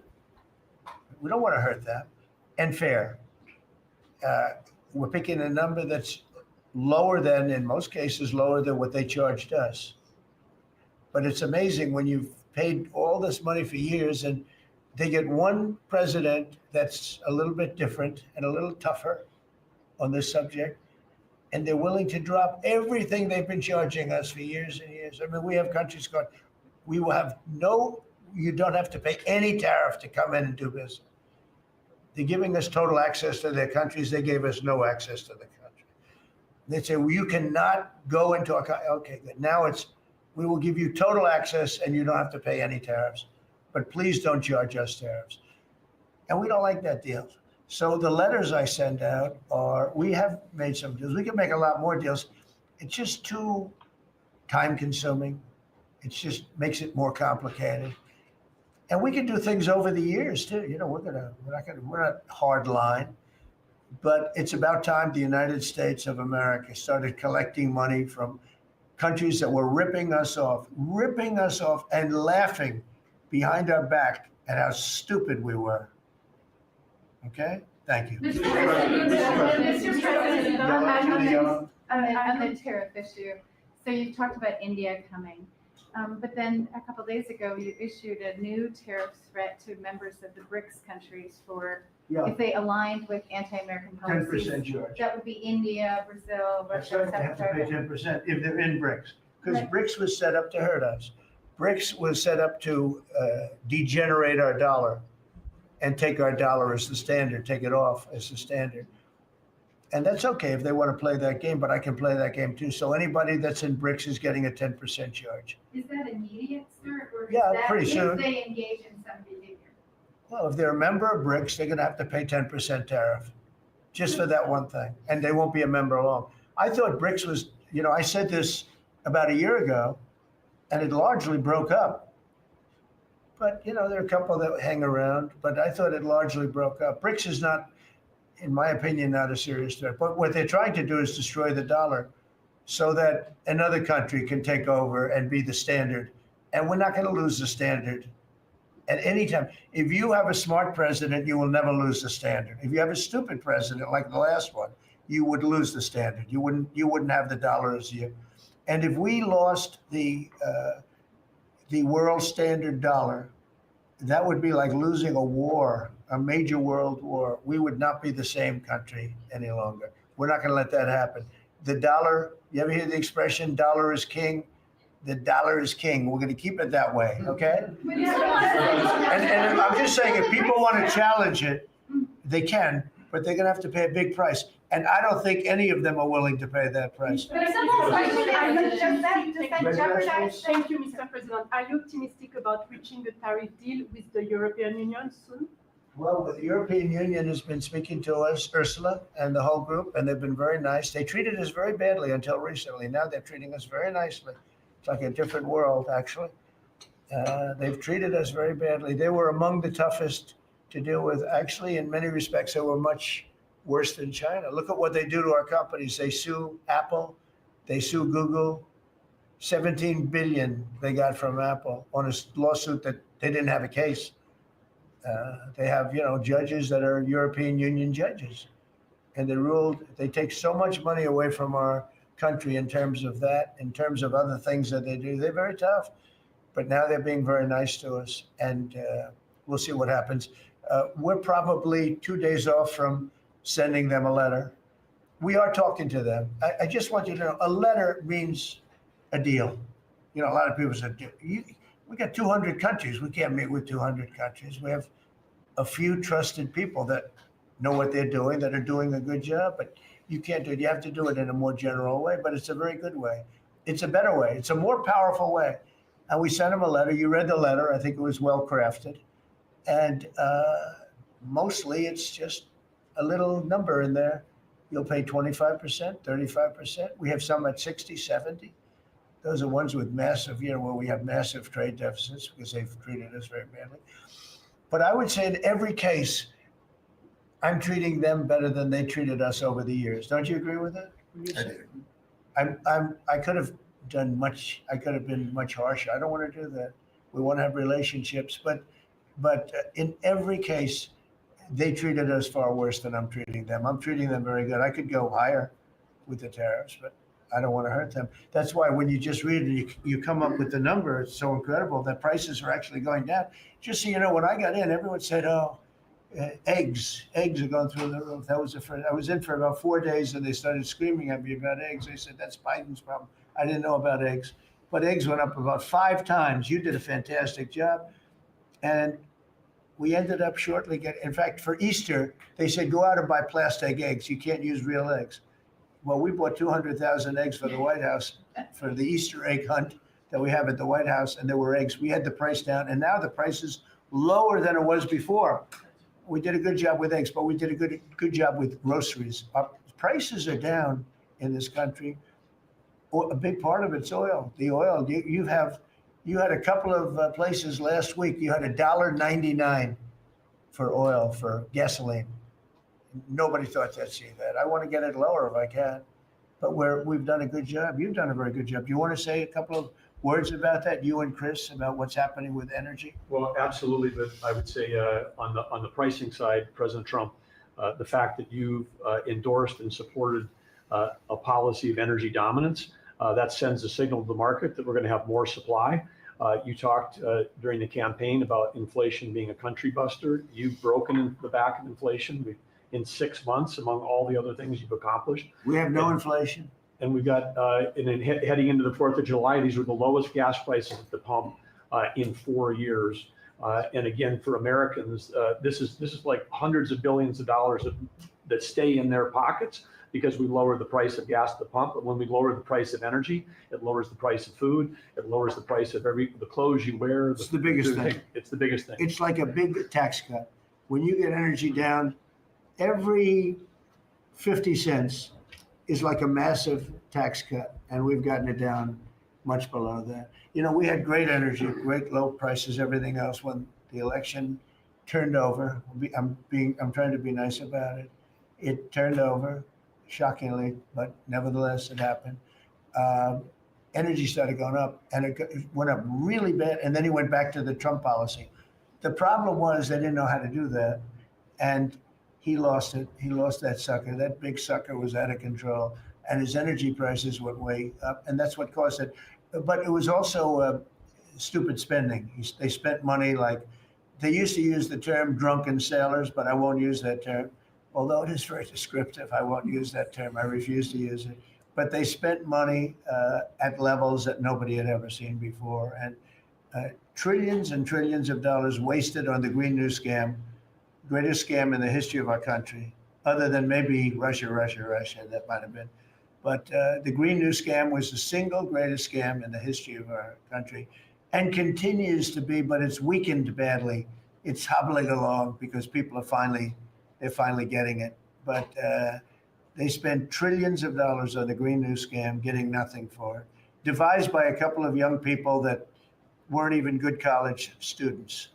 We don't want to hurt them, and fair. We're picking a number that's lower than, in most cases, lower than what they charged us. But it's amazing when you've paid all this money for years, and they get one president that's a little bit different and a little tougher on this subject, and they're willing to drop everything they've been charging us for years and years. I mean, we have countries going, we will have you don't have to pay any tariff to come in and do business. They're giving us total access to their countries. They gave us no access to the country. They say, well, you cannot go into our country. Okay, good. Now we will give you total access and you don't have to pay any tariffs, but please don't charge us tariffs. And we don't like that deal. So the letters I send out we have made some deals. We can make a lot more deals. It's just too time consuming. It just makes it more complicated. And we can do things over the years too. You know, we're not hard line, but it's about time the United States of America started collecting money from countries that were ripping us off and laughing behind our back at how stupid we were. Okay? Thank you. Mr. President, on the tariff issue, so you've talked about India coming, but then a couple days ago, you issued a new tariff threat to members of the BRICS countries for if they aligned with anti-American policies. 10% charge. That would be India, Brazil, That's Russia, right. They have South to pay Korea. 10% if they're in BRICS. Because Right. BRICS was set up to hurt us. BRICS was set up to degenerate our dollar and take our dollar as the standard, take it off as the standard. And that's okay if they want to play that game, but I can play that game too. So anybody that's in BRICS is getting a 10% charge. Is that immediate, sir, or is Yeah, that pretty soon. if they engage in some behavior? Well, if they're a member of BRICS, they're going to have to pay 10% tariff just for that one thing. And they won't be a member long. I thought BRICS was, I said this about a year ago, and it largely broke up. But, there are a couple that hang around, but I thought it largely broke up. BRICS is not, in my opinion, not a serious threat. But what they're trying to do is destroy the dollar so that another country can take over and be the standard. And we're not going to lose the standard at any time. If you have a smart president, you will never lose the standard. If you have a stupid president like the last one, you would lose the standard. You wouldn't have the dollar as you. And if we lost the world standard dollar, that would be like losing a war, a major world war. We would not be the same country any longer. We're not going to let that happen. The dollar, you ever hear the expression, dollar is king? The dollar is king. We're going to keep it that way, okay? And I'm just saying, if people want to challenge it, they can, but they're going to have to pay a big price. And I don't think any of them are willing to pay that price. Does that jeopardize? Thank you, Mr. President. Are you optimistic about reaching a tariff deal with the European Union soon? Well, the European Union has been speaking to us, Ursula, and the whole group, and they've been very nice. They treated us very badly until recently. Now they're treating us very nicely. It's like a different world, actually. They've treated us very badly. They were among the toughest to deal with. Actually, in many respects, they were much worse than China. Look at what they do to our companies. They sue Apple. They sue Google. 17 billion they got from Apple on a lawsuit that they didn't have a case. They have, judges that are European Union judges. And they take so much money away from our country in terms of that, in terms of other things that they do. They're very tough. But now they're being very nice to us. And we'll see what happens. We're probably 2 days off from sending them a letter. We are talking to them. I just want you to know, a letter means a deal. A lot of people say, we got 200 countries. We can't meet with 200 countries. We have a few trusted people that know what they're doing, that are doing a good job, but you can't do it. You have to do it in a more general way, but it's a very good way. It's a better way. It's a more powerful way. And we sent them a letter. You read the letter. I think it was well crafted. And mostly it's just a little number in there. You'll pay 25%, 35%. We have some at 60, 70. Those are ones with massive, where we have massive trade deficits because they've treated us very badly. But I would say in every case, I'm treating them better than they treated us over the years. Don't you agree with that? I do. I could have done much. I could have been much harsher. I don't want to do that. We want to have relationships, but in every case, they treated us far worse than I'm treating them. I'm treating them very good. I could go higher with the tariffs, but I don't want to hurt them. That's why when you just read it, you come up with the number. It's so incredible that prices are actually going down. Just so you know, when I got in, everyone said, "Oh, eggs are going through the roof." That was the first. I was in for about 4 days, and they started screaming at me about eggs. They said that's Biden's problem. I didn't know about eggs, but eggs went up about 5 times. You did a fantastic job, and we ended up shortly getting. In fact, for Easter, they said go out and buy plastic eggs. You can't use real eggs. Well, we bought 200,000 eggs for the White House for the Easter egg hunt that we have at the White House, and there were eggs. We had the price down, and now the price is lower than it was before. We did a good job with eggs, but we did a good job with groceries. Our prices are down in this country. A big part of it's oil. The oil you had a couple of places last week. You had $1.99 for oil for gasoline. Nobody thought they'd see that. I want to get it lower if I can, but we've done a good job. You've done a very good job. Do you want to say a couple of words about that, you and Chris, about what's happening with energy? Well, absolutely, but I would say on the pricing side, President Trump, the fact that you've endorsed and supported a policy of energy dominance, that sends a signal to the market that we're going to have more supply. You talked during the campaign about inflation being a country buster. You've broken the back of inflation in 6 months, among all the other things you've accomplished. We have no inflation. And we've got, and then heading into the 4th of July, these were the lowest gas prices at the pump in 4 years. And again, for Americans, this is like hundreds of billions of dollars that stay in their pockets because we lower the price of gas at the pump. But when we lower the price of energy, it lowers the price of food. It lowers the price of the clothes you wear. It's the biggest thing. It's the biggest thing. It's like a big tax cut. When you get energy down, every 50 cents is like a massive tax cut, and we've gotten it down much below that. You know, we had great energy, great low prices, everything else. When the election turned over, I'm trying to be nice about it. It turned over, shockingly, but nevertheless, it happened. Energy started going up, and it went up really bad, and then he went back to the Trump policy. The problem was they didn't know how to do that, and he lost it. He lost that sucker. That big sucker was out of control, and his energy prices went way up, and that's what caused it. But it was also stupid spending. They spent money like, they used to use the term drunken sailors, but I won't use that term. Although it is very descriptive, I won't use that term. I refuse to use it. But they spent money at levels that nobody had ever seen before, and trillions and trillions of dollars wasted on the Green New Scam. Greatest scam in the history of our country, other than maybe Russia, that might have been. But the Green New Scam was the single greatest scam in the history of our country and continues to be, but it's weakened badly. It's hobbling along because people are they're finally getting it. But they spent trillions of dollars on the Green New Scam, getting nothing for it. Devised by a couple of young people that weren't even good college students,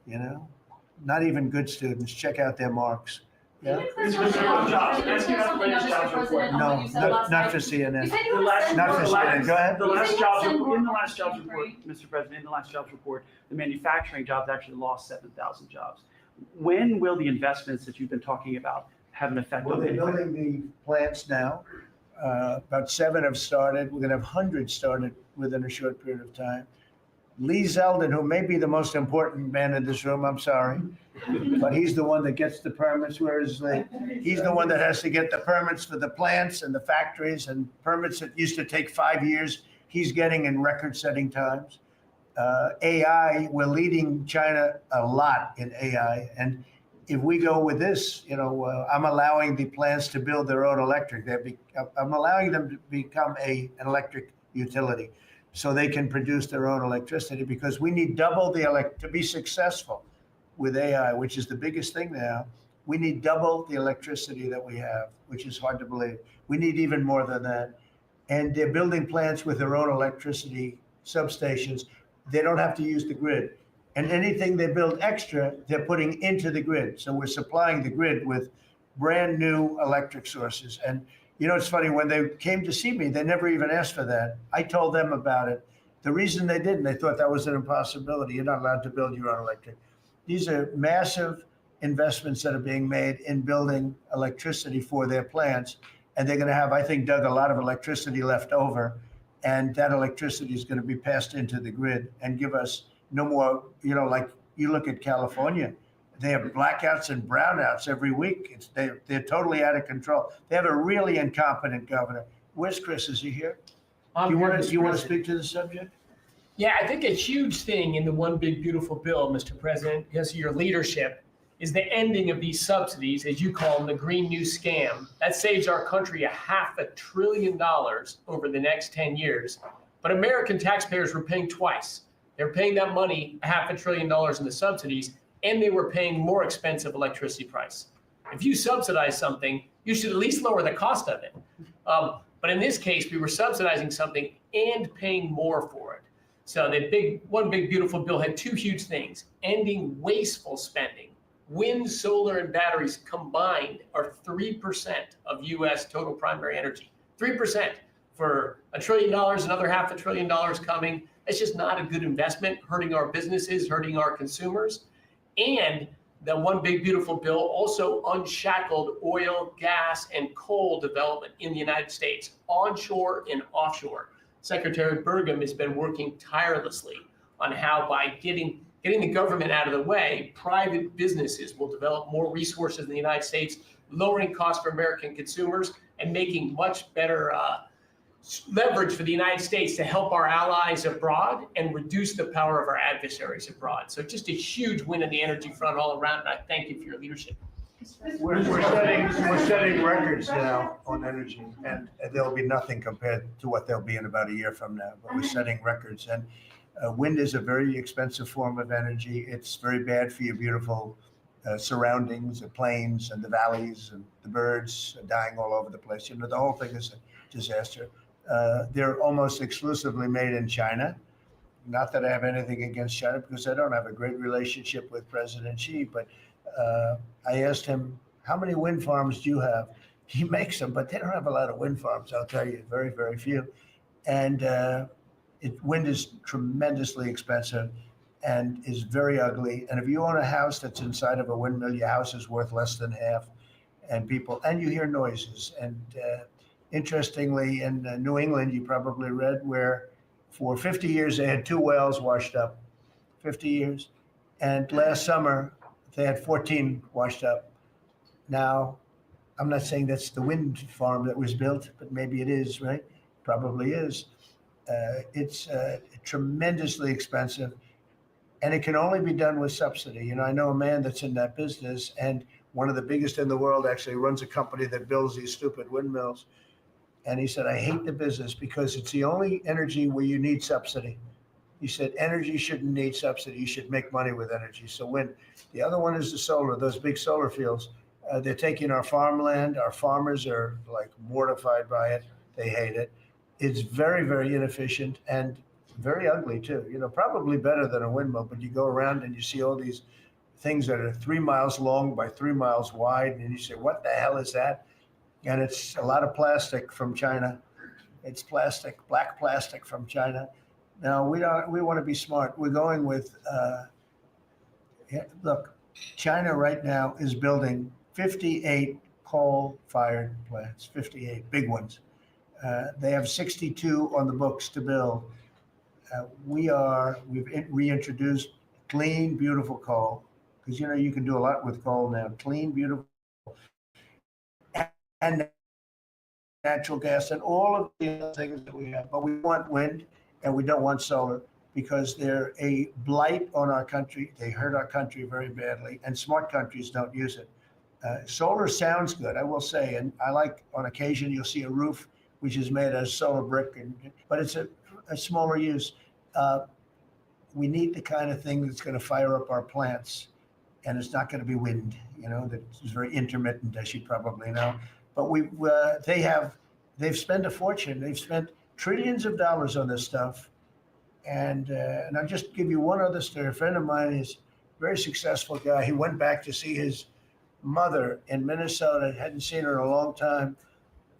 you know? Not even good students. Check out their marks. Yeah. No, not for CNN. Not for CNN. Go ahead. In the last jobs report, Mr. President, in the last jobs report, the manufacturing jobs actually lost 7,000 jobs. When will the investments that you've been talking about have an effect Well, on they're the building the plants now. About 7 have started. We're going to have hundreds started within a short period of time. Lee Zeldin, who may be the most important man in this room, I'm sorry, but he's the one that gets the permits, whereas he's the one that has to get the permits for the plants and the factories, and permits that used to take 5 years, he's getting in record-setting times. AI, we're leading China a lot in AI, and if we go with this, you know, I'm allowing the plants to build their own electric. I'm allowing them to become an electric utility, so they can produce their own electricity, because we need double to be successful with AI, which is the biggest thing now. We need double the electricity that we have, which is hard to believe. We need even more than that. And they're building plants with their own electricity substations. They don't have to use the grid. And anything they build extra, they're putting into the grid. So we're supplying the grid with brand new electric sources. And you know, it's funny, when they came to see me, they never even asked for that. I told them about it. The reason they didn't, they thought that was an impossibility. You're not allowed to build your own electric. These are massive investments that are being made in building electricity for their plants. And they're going to have, I think, Doug, a lot of electricity left over. And that electricity is going to be passed into the grid and give us no more, like you look at California, they have blackouts and brownouts every week. They're totally out of control. They have a really incompetent governor. Where's Chris? Is he here? Do you want to speak to the subject? Yeah, I think a huge thing in the one big beautiful bill, Mr. President, because of your leadership, is the ending of these subsidies, as you call them, the Green New Scam. That saves our country $500 billion over the next 10 years. But American taxpayers were paying twice. They're paying that money, $500 billion in the subsidies, and they were paying more expensive electricity price. If you subsidize something, you should at least lower the cost of it. But in this case, we were subsidizing something and paying more for it. So the one big beautiful bill had two huge things: ending wasteful spending. Wind, solar, and batteries combined are 3% of U.S. total primary energy. 3% for $1 trillion, another $500 billion coming. It's just not a good investment, hurting our businesses, hurting our consumers. And the one big beautiful bill also unshackled oil, gas, and coal development in the United States, onshore and offshore. Secretary Burgum has been working tirelessly on how, by getting the government out of the way, private businesses will develop more resources in the United States, lowering costs for American consumers and making much better leverage for the United States to help our allies abroad and reduce the power of our adversaries abroad. So just a huge win in the energy front all around, and I thank you for your leadership. We're setting records now on energy, and there'll be nothing compared to what there'll be in about a year from now. But we're setting records, and wind is a very expensive form of energy. It's very bad for your beautiful surroundings, the plains and the valleys, and the birds are dying all over the place. The whole thing is a disaster. They're almost exclusively made in China. Not that I have anything against China, because I don't have a great relationship with President Xi, but I asked him, how many wind farms do you have? He makes them, but they don't have a lot of wind farms, I'll tell you, very, very few. And wind is tremendously expensive and is very ugly. And if you own a house that's inside of a windmill, your house is worth less than half. And you hear noises. And interestingly, in New England, you probably read, where for 50 years they had 2 wells washed up, 50 years. And last summer, they had 14 washed up. Now, I'm not saying that's the wind farm that was built, but maybe it is, right? Probably is. It's tremendously expensive, and it can only be done with subsidy. I know a man that's in that business, and one of the biggest in the world actually runs a company that builds these stupid windmills. And he said, I hate the business because it's the only energy where you need subsidy. He said, energy shouldn't need subsidy. You should make money with energy. So wind. The other one is the solar, those big solar fields. They're taking our farmland. Our farmers are like mortified by it. They hate it. It's very, very inefficient and very ugly too. Probably better than a windmill, but you go around and you see all these things that are 3 miles long by 3 miles wide. And you say, what the hell is that? And it's a lot of plastic from China. It's plastic, black plastic from China. Now, we want to be smart. We're going with, look, China right now is building 58 coal-fired plants, 58 big ones. They have 62 on the books to build. We've reintroduced clean, beautiful coal, because you can do a lot with coal now. Clean, beautiful, and natural gas, and all of the other things that we have. But we want wind, and we don't want solar, because they're a blight on our country. They hurt our country very badly, and smart countries don't use it. Solar sounds good, I will say, and I like, on occasion, you'll see a roof which is made out of solar brick, but it's a smaller use. We need the kind of thing that's going to fire up our plants, and it's not going to be wind, that's very intermittent, as you probably know. But they've spent a fortune. They've spent trillions of dollars on this stuff. And I'll just give you one other story. A friend of mine is a very successful guy. He went back to see his mother in Minnesota, hadn't seen her in a long time.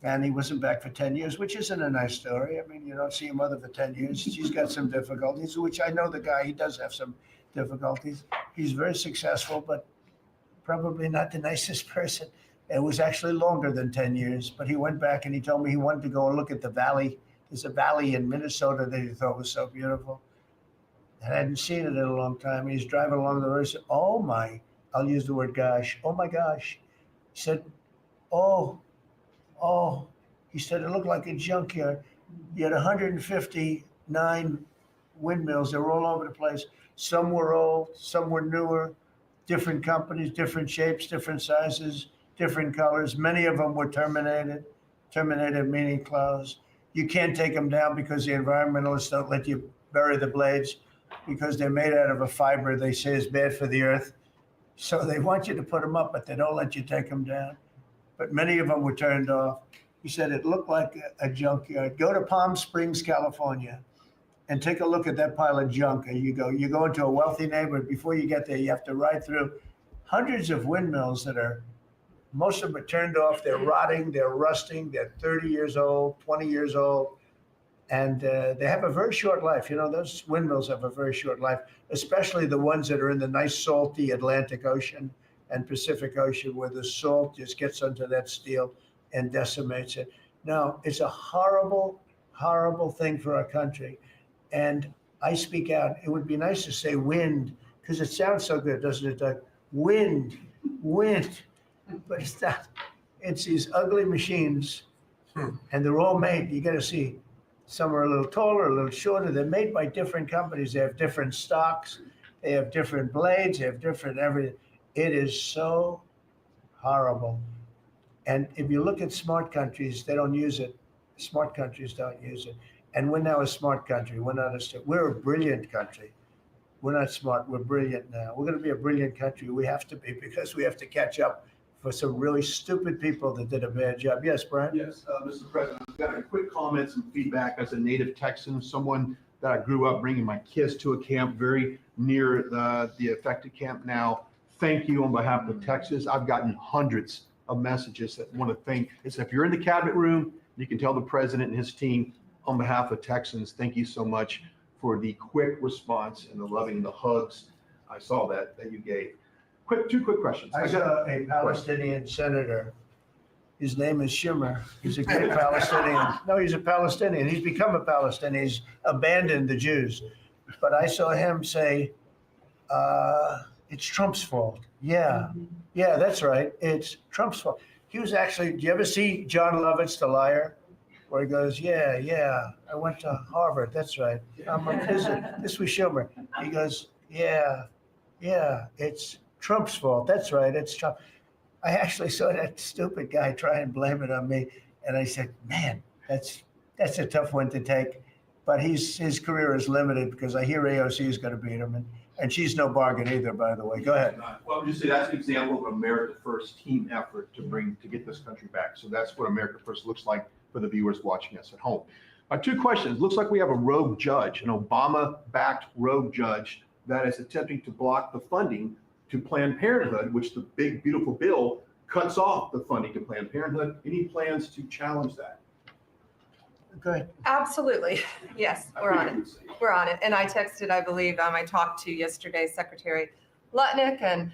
And he wasn't back for 10 years, which isn't a nice story. I mean, you don't see your mother for 10 years. She's got some difficulties, which I know the guy, he does have some difficulties. He's very successful, but probably not the nicest person. It was actually longer than 10 years, but he went back and he told me he wanted to go and look at the valley. There's a valley in Minnesota that he thought was so beautiful. And I hadn't seen it in a long time. He's driving along the road. He said, oh my, I'll use the word gosh. Oh my gosh. He said, oh, he said, it looked like a junkyard. You had 159 windmills. They were all over the place. Some were old, some were newer, different companies, different shapes, different sizes, different colors. Many of them were terminated meaning closed. You can't take them down because the environmentalists don't let you bury the blades because they're made out of a fiber they say is bad for the earth. So they want you to put them up, but they don't let you take them down. But many of them were turned off. He said it looked like a junkyard. Go to Palm Springs, California, and take a look at that pile of junk. And you go into a wealthy neighborhood. Before you get there, you have to ride through hundreds of windmills that are, most of them are turned off. They're rotting, they're rusting, they're 30 years old, 20 years old. And they have a very short life. You know, those windmills have a very short life, especially the ones that are in the nice salty Atlantic Ocean and Pacific Ocean, where the salt just gets onto that steel and decimates it. No, it's a horrible, horrible thing for our country. And I speak out. It would be nice to say wind, because it sounds so good, doesn't it, Doug? Wind. But it's not. It's these ugly machines, and they're all made. You got to see. Some are a little taller, a little shorter. They're made by different companies. They have different stocks. They have different blades. They have different everything. It is so horrible. And if you look at smart countries, they don't use it. Smart countries don't use it. And we're now a smart country. We're a brilliant country. We're not smart. We're brilliant now. We're going to be a brilliant country. We have to be, because we have to catch up for some really stupid people that did a bad job. Yes, Brian? Yes, Mr. President, I've got a quick comment and feedback as a native Texan, someone that I grew up bringing my kids to a camp very near the affected camp now. Thank you on behalf of Texas. I've gotten hundreds of messages that want to thank. It's if you're in the cabinet room, you can tell the president and his team on behalf of Texans, thank you so much for the quick response and the loving and the hugs. I saw that you gave. Two quick questions. I saw a Palestinian senator. His name is Shimmer. He's a great Palestinian. No, he's a Palestinian. He's become a Palestinian. He's abandoned the Jews. But I saw him say, it's Trump's fault. Yeah, that's right. It's Trump's fault. He was actually, do you ever see John Lovitz, The Liar? Where he goes, yeah, I went to Harvard. That's right. This was Schumer. He goes, yeah, it's Trump's fault. That's right. It's Trump. I actually saw that stupid guy try and blame it on me. And I said, man, that's a tough one to take. But his career is limited because I hear AOC is going to beat him. And she's no bargain either, by the way. Go ahead. Well, just say that's an example of America First team effort to get this country back. So that's what America First looks like for the viewers watching us at home. Two questions. Looks like we have a rogue judge, an Obama-backed rogue judge that is attempting to block the funding to Planned Parenthood, which the big, beautiful bill cuts off the funding to Planned Parenthood. Any plans to challenge that? Go ahead. Absolutely. Yes, we're on it. We're on it. And I texted, I believe, I talked to yesterday Secretary Lutnick and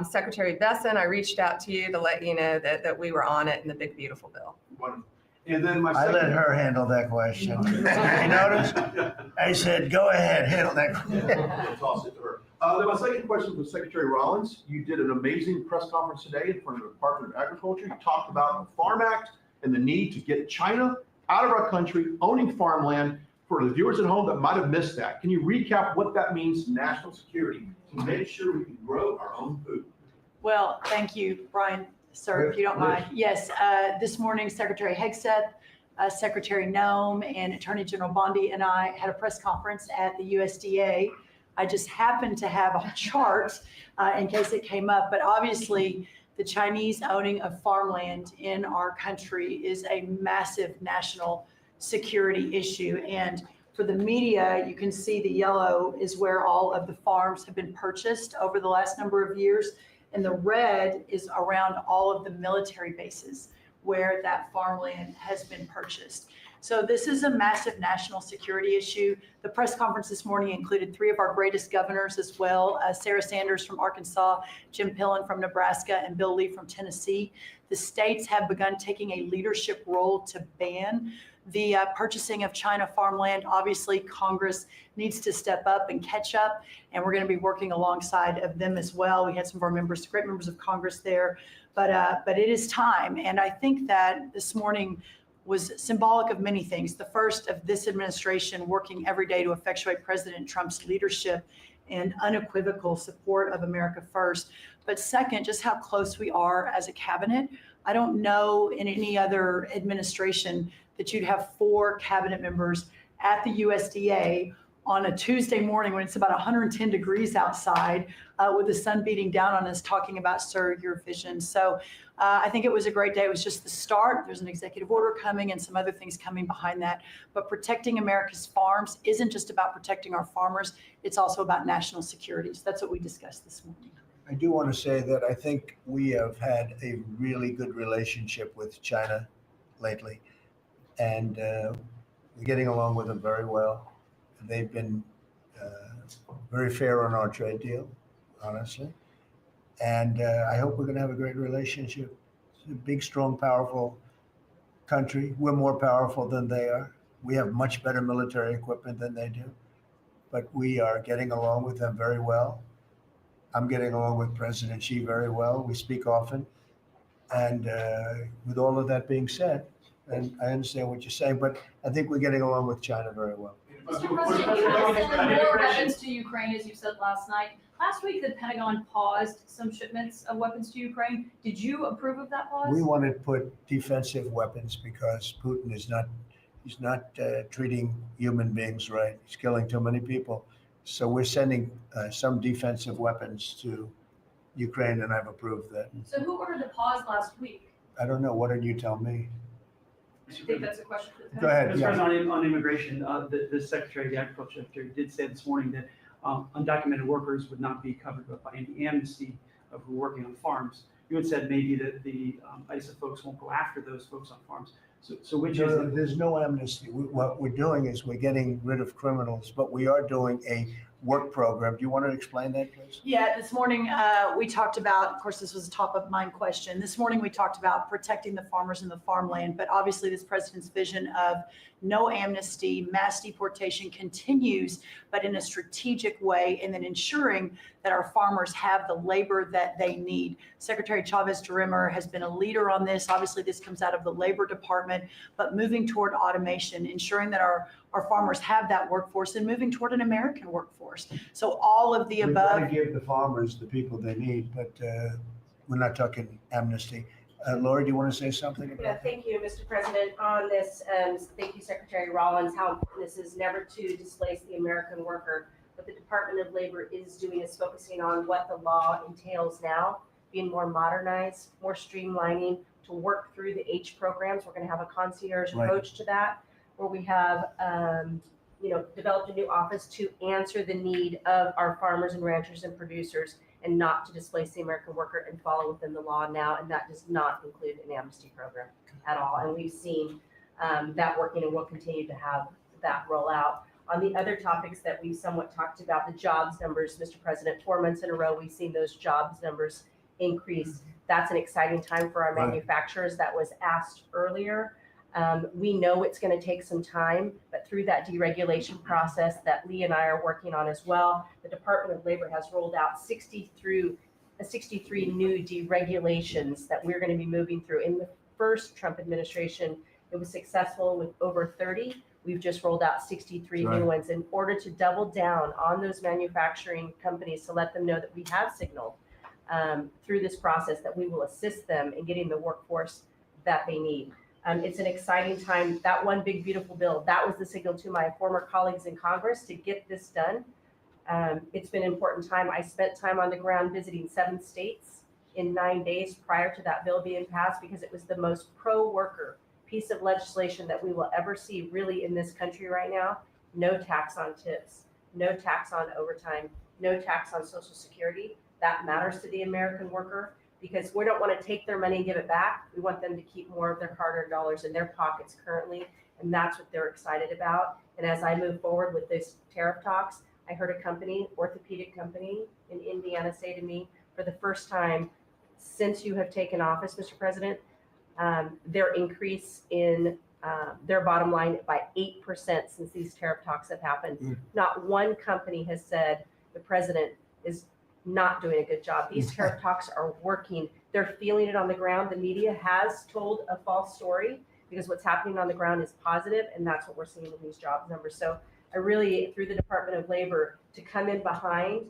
Secretary Besson. I reached out to you to let you know that we were on it in the big, beautiful bill. Wonderful. And then I let her handle that question. You notice? I said, go ahead, handle that question. I'll toss it to her. Then my second question was Secretary Rollins. You did an amazing press conference today in front of the Department of Agriculture. You talked about the Farm Act and the need to get China out of our country, owning farmland. For the viewers at home that might have missed that, can you recap what that means to national security to make sure we can grow our own food? Well, thank you, Brian. Sir, if you don't mind. Yes, this morning, Secretary Hegseth, Secretary Nome, and Attorney General Bondi and I had a press conference at the USDA. I just happened to have a chart in case it came up, but obviously the Chinese owning of farmland in our country is a massive national security issue. And for the media, you can see the yellow is where all of the farms have been purchased over the last number of years. And the red is around all of the military bases where that farmland has been purchased. So this is a massive national security issue. The press conference this morning included 3 of our greatest governors as well, Sarah Sanders from Arkansas, Jim Pillen from Nebraska, and Bill Lee from Tennessee. The states have begun taking a leadership role to ban the purchasing of China farmland. Obviously, Congress needs to step up and catch up, and we're going to be working alongside of them as well. We had some of our members, great members of Congress there, but it is time. And I think that this morning was symbolic of many things. The first of this administration working every day to effectuate President Trump's leadership and unequivocal support of America first. But second, just how close we are as a cabinet. I don't know in any other administration that you'd have 4 cabinet members at the USDA on a Tuesday morning when it's about 110 degrees outside with the sun beating down on us talking about, sir, your vision. So I think it was a great day. It was just the start. There's an executive order coming and some other things coming behind that. But protecting America's farms isn't just about protecting our farmers. It's also about national security. So that's what we discussed this morning. I do want to say that I think we have had a really good relationship with China lately, and we're getting along with them very well. They've been very fair on our trade deal, honestly, and I hope we're going to have a great relationship. It's a big, strong, powerful country. We're more powerful than they are. We have much better military equipment than they do, but we are getting along with them very well. I'm getting along with President Xi very well. We speak often. And with all of that being said, and I understand what you're saying, but I think we're getting along with China very well. Mr. President, you have sent more weapons to Ukraine, as you said last night. Last week, the Pentagon paused some shipments of weapons to Ukraine. Did you approve of that pause? We want to put defensive weapons because Putin is not treating human beings right. He's killing too many people. So we're sending some defensive weapons to Ukraine, and I've approved that. So who ordered the pause last week? I don't know. What did you tell me? I think that's a question for the Go ahead. Mr. Yeah. President, on immigration, the Secretary, the Agriculture Secretary, did say this morning that undocumented workers would not be covered by any amnesty of who are working on farms. You had said maybe that the ISA folks won't go after those folks on farms. So which is it? There's no amnesty. What we're doing is we're getting rid of criminals, but we are doing a work program. Do you want to explain that, please? Yeah, this morning we talked about, of course, this was a top of mind question. This morning we talked about protecting the farmers and the farmland, but obviously this president's vision of no amnesty, mass deportation continues, but in a strategic way, and then ensuring that our farmers have the labor that they need. Secretary Chavez-DeRimmer has been a leader on this. Obviously, this comes out of the Labor Department, but moving toward automation, ensuring that our farmers have that workforce and moving toward an American workforce. So all of the We've above. got to give the farmers the people they need, but we're not talking amnesty. Lori, do you want to say something about Yeah, that? thank you, Mr. President. On this, thank you, Secretary Rollins, how important this is never to displace the American worker. What the Department of Labor is doing is focusing on what the law entails now, being more modernized, more streamlining to work through the H programs. We're going to have a concierge approach to that, where we have, developed a new office to answer the need of our farmers and ranchers and producers, and not to displace the American worker and follow within the law now. And that does not include an amnesty program at all. And we've seen that working, and we'll continue to have that roll out. On the other topics that we've somewhat talked about, the jobs numbers, Mr. President, 4 months in a row, we've seen those jobs numbers increase. That's an exciting time for our manufacturers. That was asked earlier. We know it's going to take some time, but through that deregulation process that Lee and I are working on as well, the Department of Labor has rolled out 63 new deregulations that we're going to be moving through. In the first Trump administration, it was successful with over 30. We've just rolled out 63 new ones in order to double down on those manufacturing companies to let them know that we have signaled through this process that we will assist them in getting the workforce that they need. It's an exciting time. That one big, beautiful bill, that was the signal to my former colleagues in Congress to get this done. It's been an important time. I spent time on the ground visiting 7 states in 9 days prior to that bill being passed, because it was the most pro-worker piece of legislation that we will ever see really in this country right now. No tax on tips, no tax on overtime, no tax on Social Security. That matters to the American worker, because we don't want to take their money and give it back. We want them to keep more of their hard-earned dollars in their pockets currently And that's what they're excited about. And as I move forward with these tariff talks, I heard a company, orthopedic company in Indiana, say to me, for the first time since you have taken office, Mr. President, their increase in their bottom line by 8% since these tariff talks have happened. Not one company has said the president is not doing a good job. These tariff talks are working. They're feeling it on the ground. The media has told a false story because what's happening on the ground is positive, and that's what we're seeing in these jobs numbers. So I really, through the Department of Labor, to come in behind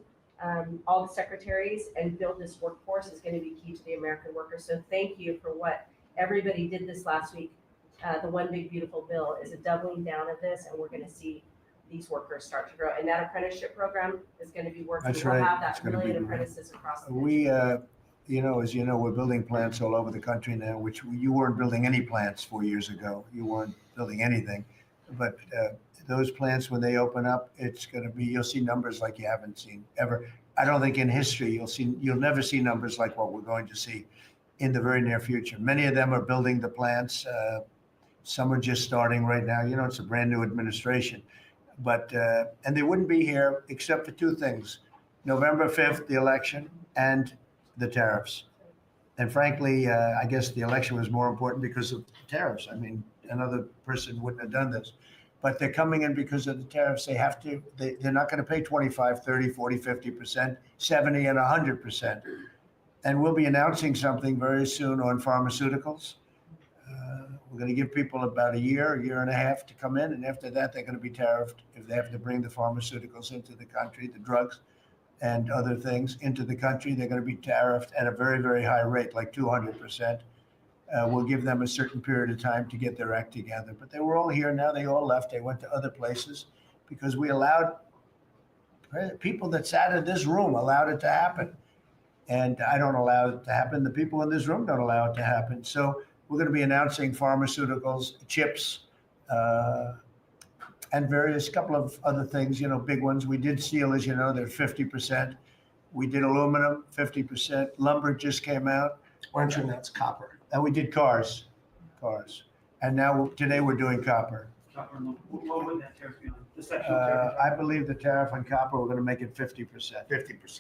all the secretaries and build this workforce is going to be key to the American worker. So thank you for what everybody did this last week. The One Big Beautiful Bill is a doubling down of this, and we're going to see these workers start to grow. And that apprenticeship program is going to be working. That's We'll right. have It's that gonna be million great. apprentices across the We, country. as you know, we're building plants all over the country now, which you weren't building any plants 4 years ago. You weren't building anything. But those plants, when they open up, it's going to be, you'll see numbers like you haven't seen ever. I don't think in history you'll never see numbers like what we're going to see in the very near future. Many of them are building the plants. Some are just starting right now. You know, it's a brand new administration. But, and they wouldn't be here except for two things: November 5th, the election, and the tariffs. And frankly, I guess the election was more important because of tariffs. I mean, another person wouldn't have done this. But they're coming in because of the tariffs. They have to, they're not going to pay 25, 30, 40, 50%, 70, and 100%. And we'll be announcing something very soon on pharmaceuticals. We're going to give people about a year and a half to come in. And after that, they're going to be tariffed if they have to bring the pharmaceuticals into the country, the drugs and other things into the country. They're going to be tariffed at a very, very high rate, like 200%. We'll give them a certain period of time to get their act together. But they were all here. Now they all left. They went to other places because we allowed people that sat in this room allowed it to happen. And I don't allow it to happen. The people in this room don't allow it to happen. So we're going to be announcing pharmaceuticals, chips, and various couple of other things, you know, big ones. We did steel, as you know, they're 50%. We did aluminum, 50%. Lumber just came out. Aren't you, that's copper. And we did cars. And now today we're doing copper. What would that tariff be on? The section tariff? I believe the tariff on copper, we're going to make it 50%. 50%.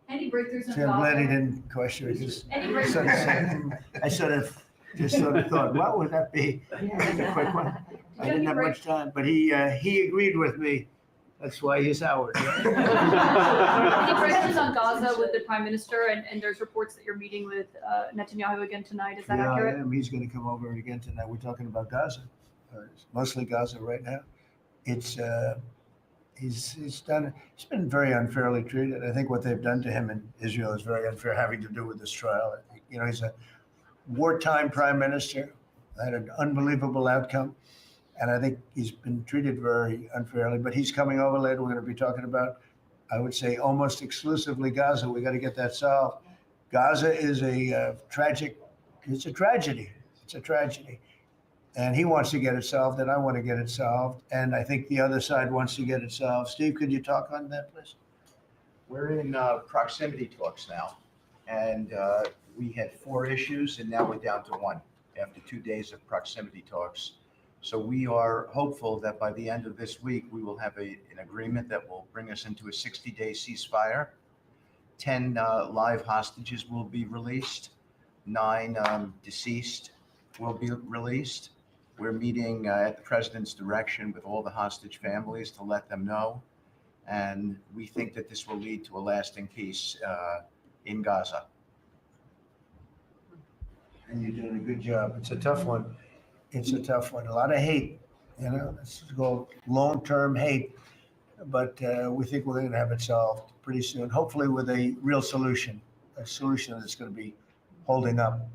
Any breakthroughs in See, I'm glad he Gaza? didn't question it because Any I sort of breakthroughs? I sort of just thought, what would that be? Just a quick one. I didn't have much time, but he agreed with me. That's why he's Howard. Any breakthroughs on Gaza with the Prime Minister, and there's reports that you're meeting with Netanyahu again tonight, is that Yeah, I accurate? am. He's going to come over again tonight. We're talking about Gaza, mostly Gaza right now. It's he's been very unfairly treated. I think what they've done to him in Israel is very unfair, having to do with this trial. You know, he's a wartime prime minister, had an unbelievable outcome, and I think he's been treated very unfairly. But he's coming over later. We're going to be talking about, I would say, almost exclusively Gaza. We got to get that solved. Gaza is a tragic. It's a tragedy. It's a tragedy. And he wants to get it solved, and I want to get it solved. And I think the other side wants to get it solved. Steve, could you talk on that, please? We're in proximity talks now, and we had 4 issues, and now we're down to 1 after 2 days of proximity talks. So we are hopeful that by the end of this week, we will have an agreement that will bring us into a 60-day ceasefire. 10 live hostages will be released. 9 deceased will be released. We're meeting at the president's direction with all the hostage families to let them know. And we think that this will lead to a lasting peace in Gaza. And you're doing a good job. It's a tough one. It's a tough one. A lot of hate, you know, it's called long-term hate. But we think we're going to have it solved pretty soon, hopefully with a real solution, a solution that's going to be holding up.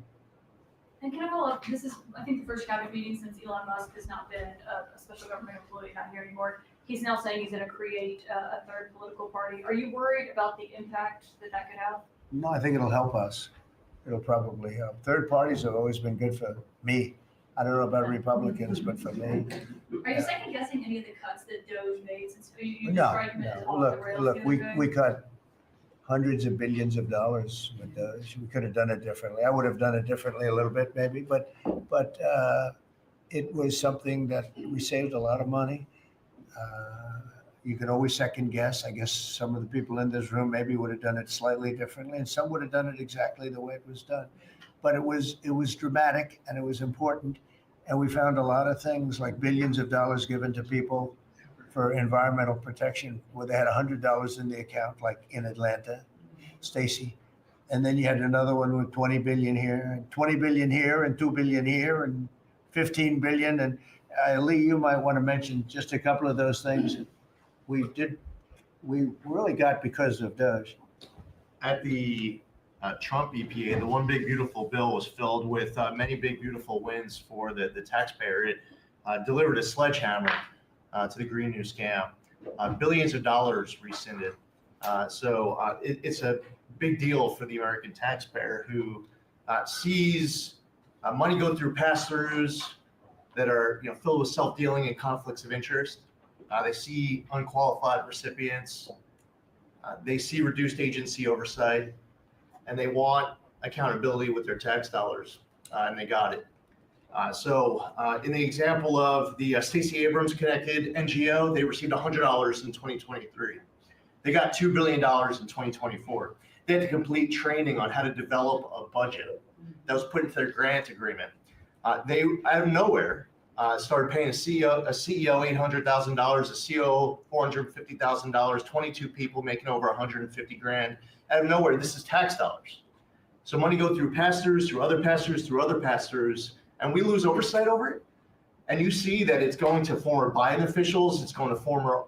And can I follow up? This is, I think, the first cabinet meeting since Elon Musk has not been a special government employee, not here anymore. He's now saying he's going to create a third political party. Are you worried about the impact that that could have? No, I think it'll help us. It'll probably help. Third parties have always been good for me. I don't know about Republicans, but for me. Are you second guessing any of the cuts that Doge made since you No, described him as no. off the rails Look, the other day? we cut hundreds of billions of dollars with those. We could have done it differently. I would have done it differently a little bit maybe, but it was something that we saved a lot of money. You can always second guess. I guess some of the people in this room maybe would have done it slightly differently, and some would have done it exactly the way it was done. But it was dramatic and it was important. And we found a lot of things like billions of dollars given to people for environmental protection, where they had $100 in the account, like in Atlanta, Stacy. And then you had another one with 20 billion here, and 20 billion here, and 2 billion here, and 15 billion. And Lee, you might want to mention just a couple of those things we really got because of Doge. At the Trump EPA, the one big beautiful bill was filled with many big beautiful wins for the taxpayer. It delivered a sledgehammer to the Green New scam. Billions of dollars rescinded. So it's a big deal for the American taxpayer who sees money go through pass-throughs that are filled with self-dealing and conflicts of interest. They see unqualified recipients. They see reduced agency oversight, and they want accountability with their tax dollars, and they got it. So in the example of the Stacey Abrams connected NGO, they received $100 in 2023. They got $2 billion in 2024. They had to complete training on how to develop a budget that was put into their grant agreement. They, out of nowhere, started paying a CEO $800,000, a COO $450,000, 22 people making over 150 grand. Out of nowhere, this is tax dollars. So money go through pass-throughs, through other pass-throughs, through other pass-throughs, and we lose oversight over it. And you see that it's going to former Biden officials, it's going to former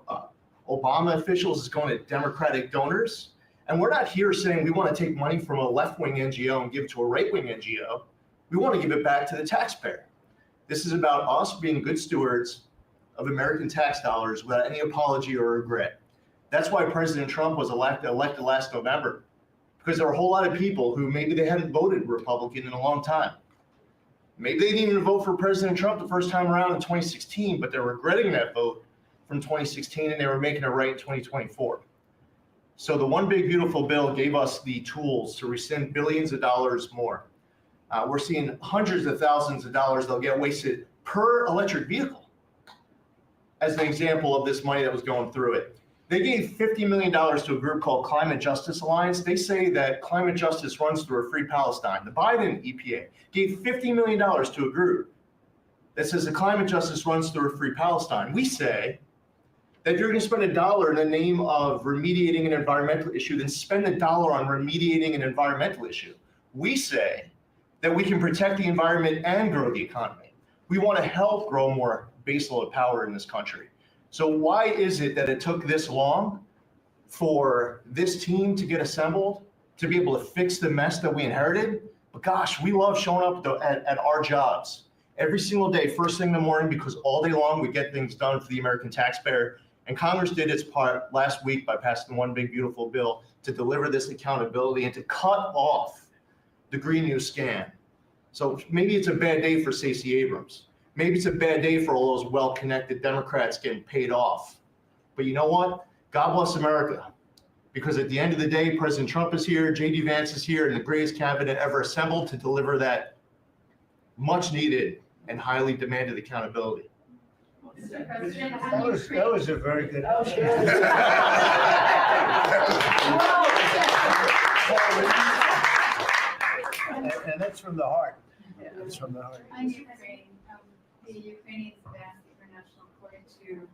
Obama officials, it's going to Democratic donors. And we're not here saying we want to take money from a left-wing NGO and give it to a right-wing NGO. We want to give it back to the taxpayer. This is about us being good stewards of American tax dollars without any apology or regret. That's why President Trump was elected last November, because there were a whole lot of people who maybe they hadn't voted Republican in a long time. Maybe they didn't even vote for President Trump the first time around in 2016, but they're regretting that vote from 2016 and they were making it right in 2024. So the One Big Beautiful Bill gave us the tools to rescind billions of dollars more. We're seeing hundreds of thousands of dollars that'll get wasted per electric vehicle as an example of this money that was going through it. They gave $50 million to a group called Climate Justice Alliance. They say that climate justice runs through a free Palestine. The Biden EPA gave $50 million to a group that says the climate justice runs through a free Palestine. We say that if you're going to spend $1 in the name of remediating an environmental issue, then spend $1 on remediating an environmental issue. We say that we can protect the environment and grow the economy. We want to help grow more baseload power in this country. So why is it that it took this long for this team to get assembled, to be able to fix the mess that we inherited? But gosh, we love showing up at our jobs every single day, first thing in the morning, because all day long we get things done for the American taxpayer. And Congress did its part last week by passing One Big Beautiful Bill to deliver this accountability and to cut off the Green New scam. So maybe it's a bad day for Stacey Abrams. Maybe it's a bad day for all those well-connected Democrats getting paid off. But you know what? God bless America. Because at the end of the day, President Trump is here, J.D. Vance is here, and the greatest cabinet ever assembled to deliver that much needed and highly demanded accountability. That was a very good. And that's from the heart. That's from the heart. On Ukraine, the Ukrainians have asked the international court to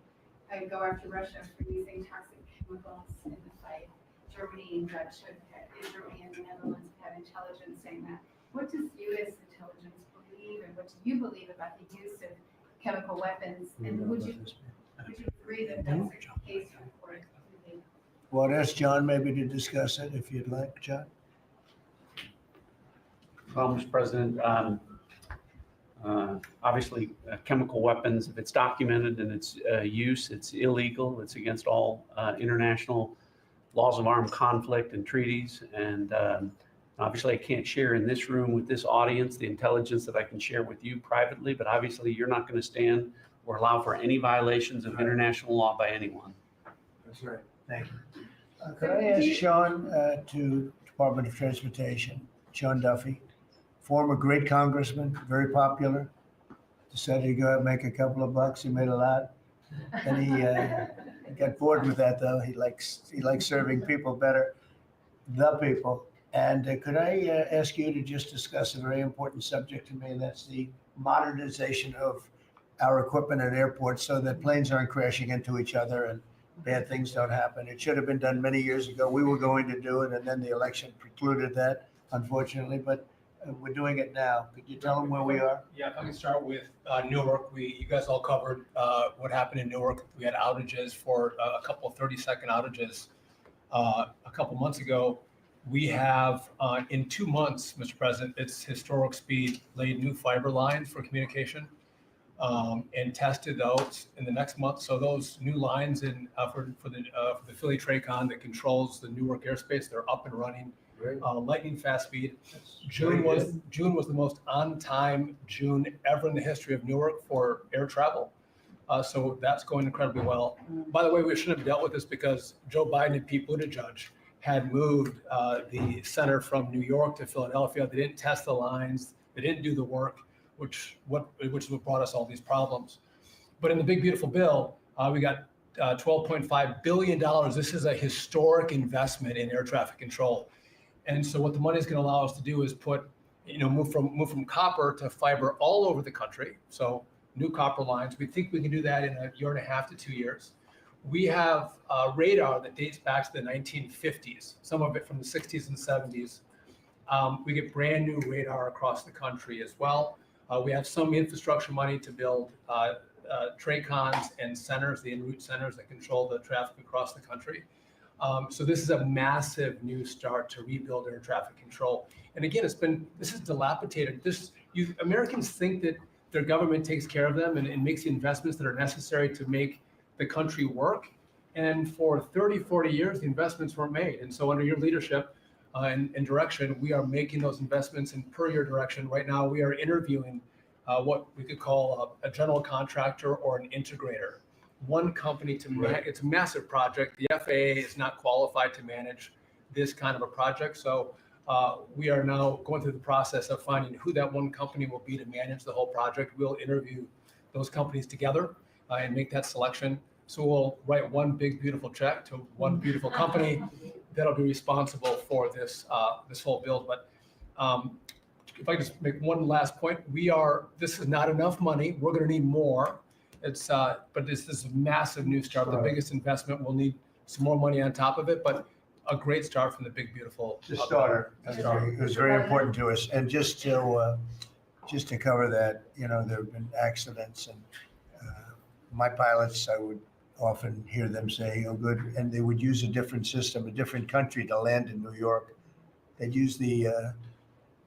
go after Russia for using toxic chemicals in the fight. Germany and Germany and the Netherlands have intelligence saying that. What does U.S. intelligence believe, and what do you believe about the use of chemical weapons? And would you agree that that's the case for it? Well, ask John maybe to discuss it if you'd like, John. Well, Mr. President, obviously chemical weapons, if it's documented and its use, it's illegal. It's against all international laws of armed conflict and treaties. And obviously I can't share in this room with this audience the intelligence that I can share with you privately, but obviously you're not going to stand or allow for any violations of international law by anyone. That's right. Thank you. Could I ask Sean to Department of Transportation, Sean Duffy, former great congressman, very popular. decided to go out and make a couple of bucks. He made a lot. And he got bored with that though. He likes serving people better, the people. And could I ask you to just discuss a very important subject to me, and that's the modernization of our equipment at airports so that planes aren't crashing into each other and bad things don't happen. It should have been done many years ago. We were going to do it, and then the election precluded that, unfortunately, but we're doing it now. Could you tell them where we are? Yeah, if I can start with Newark, you guys all covered what happened in Newark. We had outages for a couple of 30-second outages a couple months ago. We have, in 2 months, Mr. President, it's historic speed, laid new fiber lines for communication and tested those in the next month. So those new lines for the Philly Tracon that controls the Newark airspace, they're up and running. Lightning fast speed. June was the most on-time June ever in the history of Newark for air travel. So that's going incredibly well. By the way, we should have dealt with this because Joe Biden and Pete Buttigieg had moved the center from New York to Philadelphia. They didn't test the lines. They didn't do the work, which is what brought us all these problems. But in the big beautiful bill, we got $12.5 billion. This is a historic investment in air traffic control. And so what the money is going to allow us to do is move from copper to fiber all over the country. So new copper lines. We think we can do that in a year and a half to 2 years. We have radar that dates back to the 1950s, some of it from the 60s and 70s. We get brand new radar across the country as well. We have some infrastructure money to build TRACONs and centers, the en route centers that control the traffic across the country. So this is a massive new start to rebuild air traffic control. And again, this is dilapidated. Americans think that their government takes care of them and makes the investments that are necessary to make the country work. And for 30, 40 years, the investments weren't made. And so under your leadership and direction, we are making those investments. And per your direction, right now, we are interviewing what we could call a general contractor or an integrator. One company to manage. It's a massive project. The FAA is not qualified to manage this kind of a project. So we are now going through the process of finding who that one company will be to manage the whole project. We'll interview those companies together and make that selection. So we'll write one big, beautiful check to one beautiful company that'll be responsible for this whole build. But if I could just make one last point, this is not enough money. We're going to need more. But this is a massive new start. The biggest investment. We'll need some more money on top of it, but a great start from the big, beautiful. Just starter. It was very important to us. And just to cover that, there have been accidents, and my pilots, I would often hear them say, "Oh, good," and they would use a different system, a different country to land in New York. They'd use the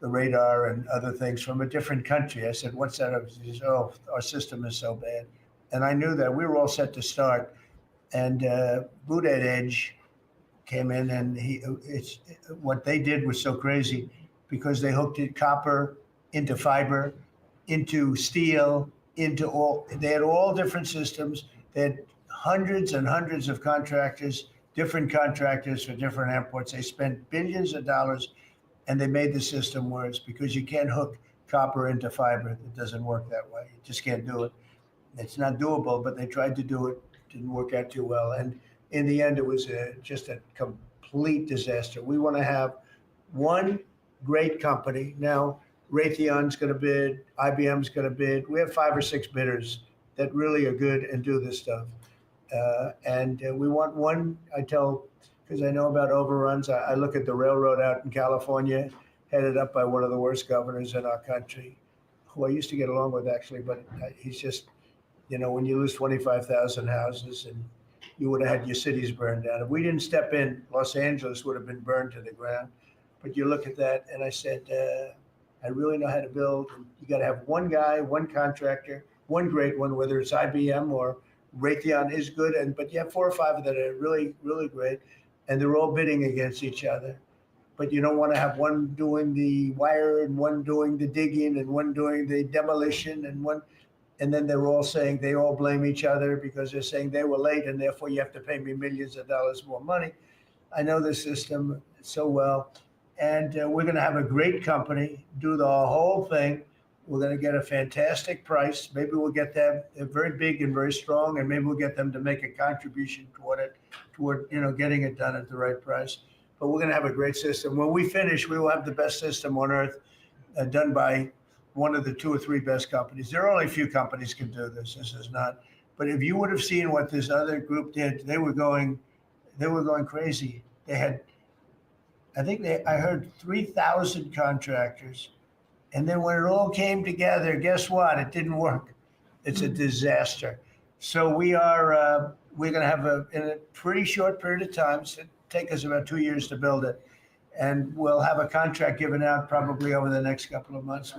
radar and other things from a different country. I said, "What's that?" He says, "Oh, our system is so bad." And I knew that we were all set to start. And Boot at Edge came in, and what they did was so crazy because they hooked it copper into fiber, into steel, they had all different systems. They had hundreds and hundreds of contractors, different contractors for different airports. They spent billions of dollars, and they made the system worse because you can't hook copper into fiber. It doesn't work that way. You just can't do it. It's not doable, but they tried to do it. Didn't work out too well. And in the end, it was just a complete disaster. We want to have one great company. Now, Raytheon's going to bid, IBM's going to bid. We have 5 or 6 bidders that really are good and do this stuff. And we want one, because I know about overruns. I look at the railroad out in California, headed up by one of the worst governors in our country, who I used to get along with actually, but he's just, when you lose 25,000 houses and you would have had your cities burned down. If we didn't step in, Los Angeles would have been burned to the ground. But you look at that, and I said, I really know how to build. You got to have one guy, one contractor, one great one, whether it's IBM or Raytheon is good, but you have 4 or 5 that are really, really great, and they're all bidding against each other. But you don't want to have one doing the wire and one doing the digging and one doing the demolition and then they're all saying they all blame each other because they're saying they were late and therefore you have to pay me millions of dollars more money. I know the system so well, and we're going to have a great company do the whole thing. We're going to get a fantastic price. Maybe we'll get them, they're very big and very strong, and maybe we'll get them to make a contribution toward it, toward, getting it done at the right price. But we're going to have a great system. When we finish, we will have the best system on earth, done by one of the 2 or 3 best companies. There are only a few companies can do this. This is not. But if you would have seen what this other group did, they were going crazy. They had, I heard 3,000 contractors. And then when it all came together, guess what? It didn't work. It's a disaster. So we're going to have in a pretty short period of time, so take us about 2 years to build it. And we'll have a contract given out probably over the next couple of months.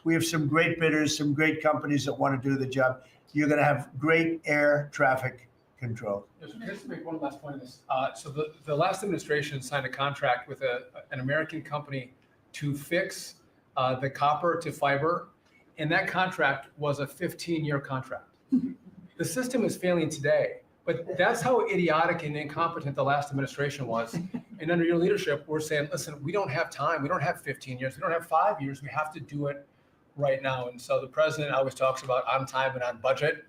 We have some great bidders, some great companies that want to do the job. You're going to have great air traffic control. Just to make one last point on this. So the last administration signed a contract with an American company to fix the copper to fiber, and that contract was a 15-year contract. The system is failing today, but that's how idiotic and incompetent the last administration was. And under your leadership, we're saying, listen, we don't have time. We don't have 15 years. We don't have 5 years. We have to do it right now. And so the president always talks about on time and on budget.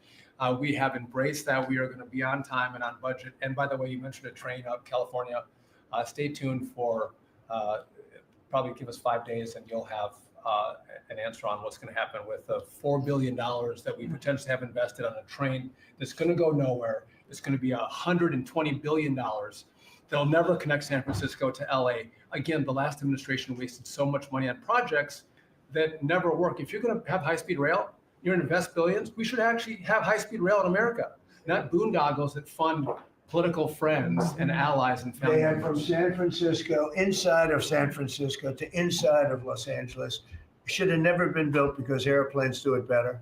We have embraced that. We are going to be on time and on budget. And by the way, you mentioned a train out California. Stay tuned for probably give us 5 days and you'll have an answer on what's going to happen with the $4 billion that we potentially have invested on a train that's going to go nowhere. It's going to be $120 billion. They'll never connect San Francisco to LA. Again, the last administration wasted so much money on projects that never work. If you're going to have high-speed rail, you're going to invest billions. We should actually have high-speed rail in America, not boondoggles that fund political friends and allies and family They had members. from San Francisco, inside of San Francisco to inside of Los Angeles. Should have never been built because airplanes do it better.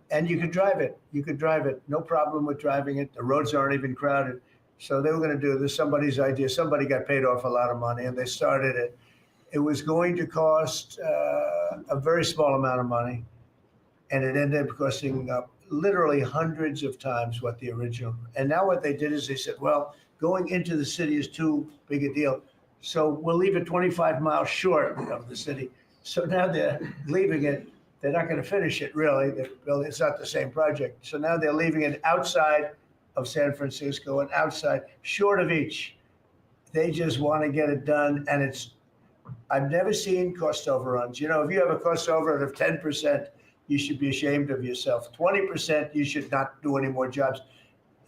And you could drive it. You could drive it. No problem with driving it. The roads aren't even crowded. So they were going to do this. Somebody's idea. Somebody got paid off a lot of money and they started it. It was going to cost a very small amount of money. And it ended up costing literally hundreds of times what the original. And now what they did is they said, well, going into the city is too big a deal. So we'll leave it 25 miles short of the city. So now they're leaving it. They're not going to finish it, really. It's not the same project. So now they're leaving it outside of San Francisco and outside, short of each. They just want to get it done. And I've never seen cost overruns. If you have a cost overrun of 10%, you should be ashamed of yourself. 20%, you should not do any more jobs.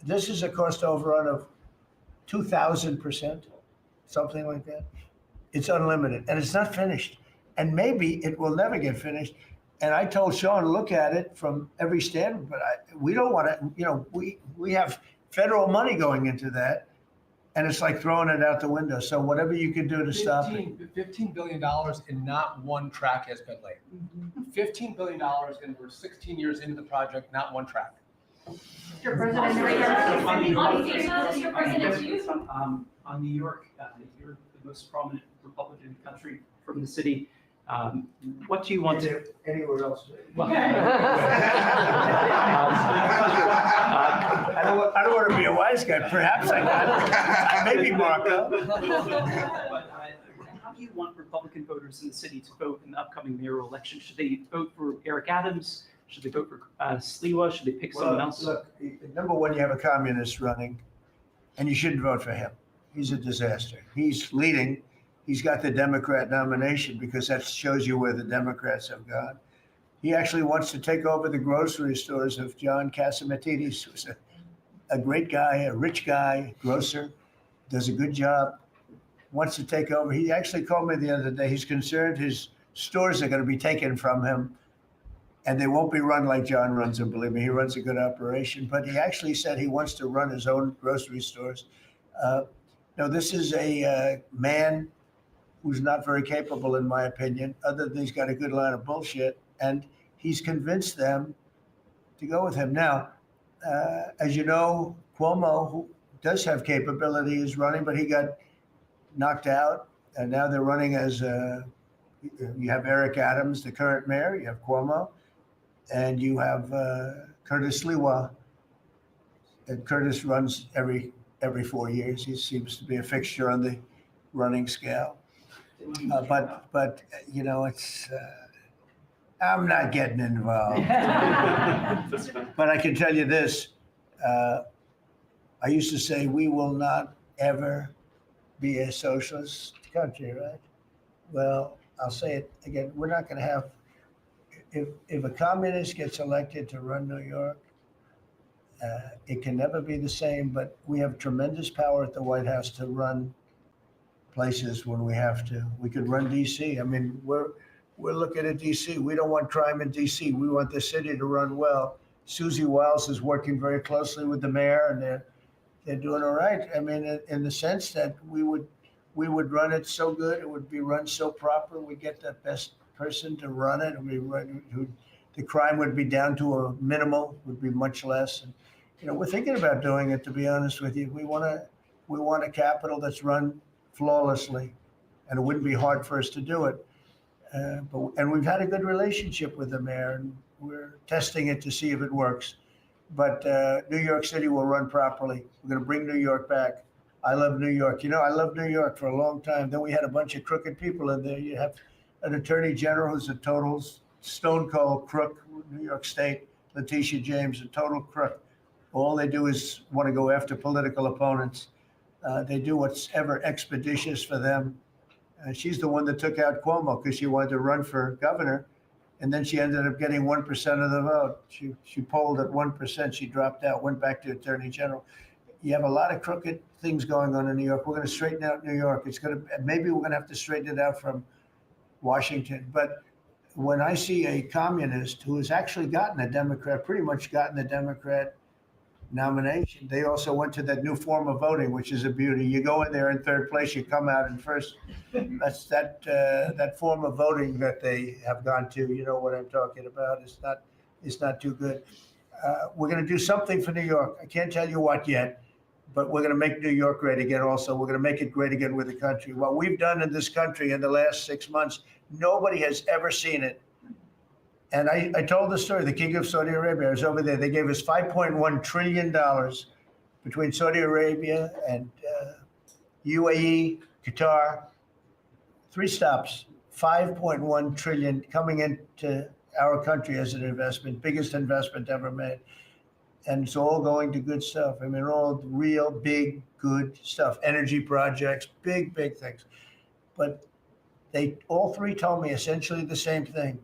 This is a cost overrun of 2,000%, something like that. It's unlimited, and it's not finished. And maybe it will never get finished. And I told Sean, look at it from every standpoint, but we don't want to, we have federal money going into that, and it's like throwing it out the window. So whatever you can do to stop it. $15 billion and not one track has been laid. $15 billion and we're 16 years into the project, not one track. Mr. President, on New York, you're the most prominent Republican in the country from the city. What do you want to? Anywhere else? Well, I don't want to be a wise guy. Perhaps I maybe Marco. How do you want Republican voters in the city to vote in the upcoming mayoral election? Should they vote for Eric Adams? Should they vote for Sliwa? Should they pick someone else? Look, number one, you have a communist running, and you shouldn't vote for him. He's a disaster. He's leading. He's got the Democrat nomination because that shows you where the Democrats have gone. He actually wants to take over the grocery stores of John Catsimatidis, who's a great guy, a rich guy, grocer, does a good job, wants to take over. He actually called me the other day. He's concerned his stores are going to be taken from him and they won't be run like John runs them. Believe me, he runs a good operation, but he actually said he wants to run his own grocery stores. No, this is a man who's not very capable, in my opinion, other than he's got a good line of bullshit, and he's convinced them to go with him. Now, as you know, Cuomo, who does have capability, is running, but he got knocked out, and now they're running as you have Eric Adams, the current mayor, you have Cuomo, and you have Curtis Sliwa. And Curtis runs every 4 years. He seems to be a fixture on the running scale. But it's I'm not getting involved. But I can tell you this, I used to say, we will not ever be a socialist country, right? Well, I'll say it again, we're not gonna have, if a communist gets elected to run New York, it can never be the same, but we have tremendous power at the White House to run places when we have to. We could run DC. I mean, we're looking at DC. We don't want crime in DC. We want the city to run well. Susie Wiles is working very closely with the mayor, and they're doing all right. I mean, in the sense that we would run it so good, it would be run so proper. We get the best person to run it, and the crime would be down to a minimal, would be much less. And, you know, we're thinking about doing it, to be honest with you. We want a capital that's run flawlessly, and it wouldn't be hard for us to do it. And we've had a good relationship with the mayor, and we're testing it to see if it works. But New York City will run properly. We're going to bring New York back. I love New York. You know, I loved New York for a long time. Then we had a bunch of crooked people in there. You have an attorney general who's a total stone cold crook, New York State, Letitia James, a total crook. All they do is want to go after political opponents. They do what's ever expeditious for them. She's the one that took out Cuomo because she wanted to run for governor. And then she ended up getting 1% of the vote. She polled at 1%. She dropped out, went back to attorney general. You have a lot of crooked things going on in New York. We're going to straighten out New York. Maybe we're going to have to straighten it out from Washington. But when I see a communist who has actually gotten a Democrat, pretty much gotten the Democrat nomination, they also went to that new form of voting, which is a beauty. You go in there in third place, you come out in first. That's that form of voting that they have gone to. You know what I'm talking about. It's not too good. We're going to do something for New York. I can't tell you what yet, but we're going to make New York great again. Also, we're going to make it great again with the country. What we've done in this country in the last 6 months, nobody has ever seen it. And I told the story, the King of Saudi Arabia, I was over there. They gave us $5.1 trillion between Saudi Arabia and UAE, Qatar, 3 stops, 5.1 trillion coming into our country as an investment, biggest investment ever made. And it's all going to good stuff. I mean, all real big, good stuff, energy projects, big, big things. But they all 3 told me essentially the same thing.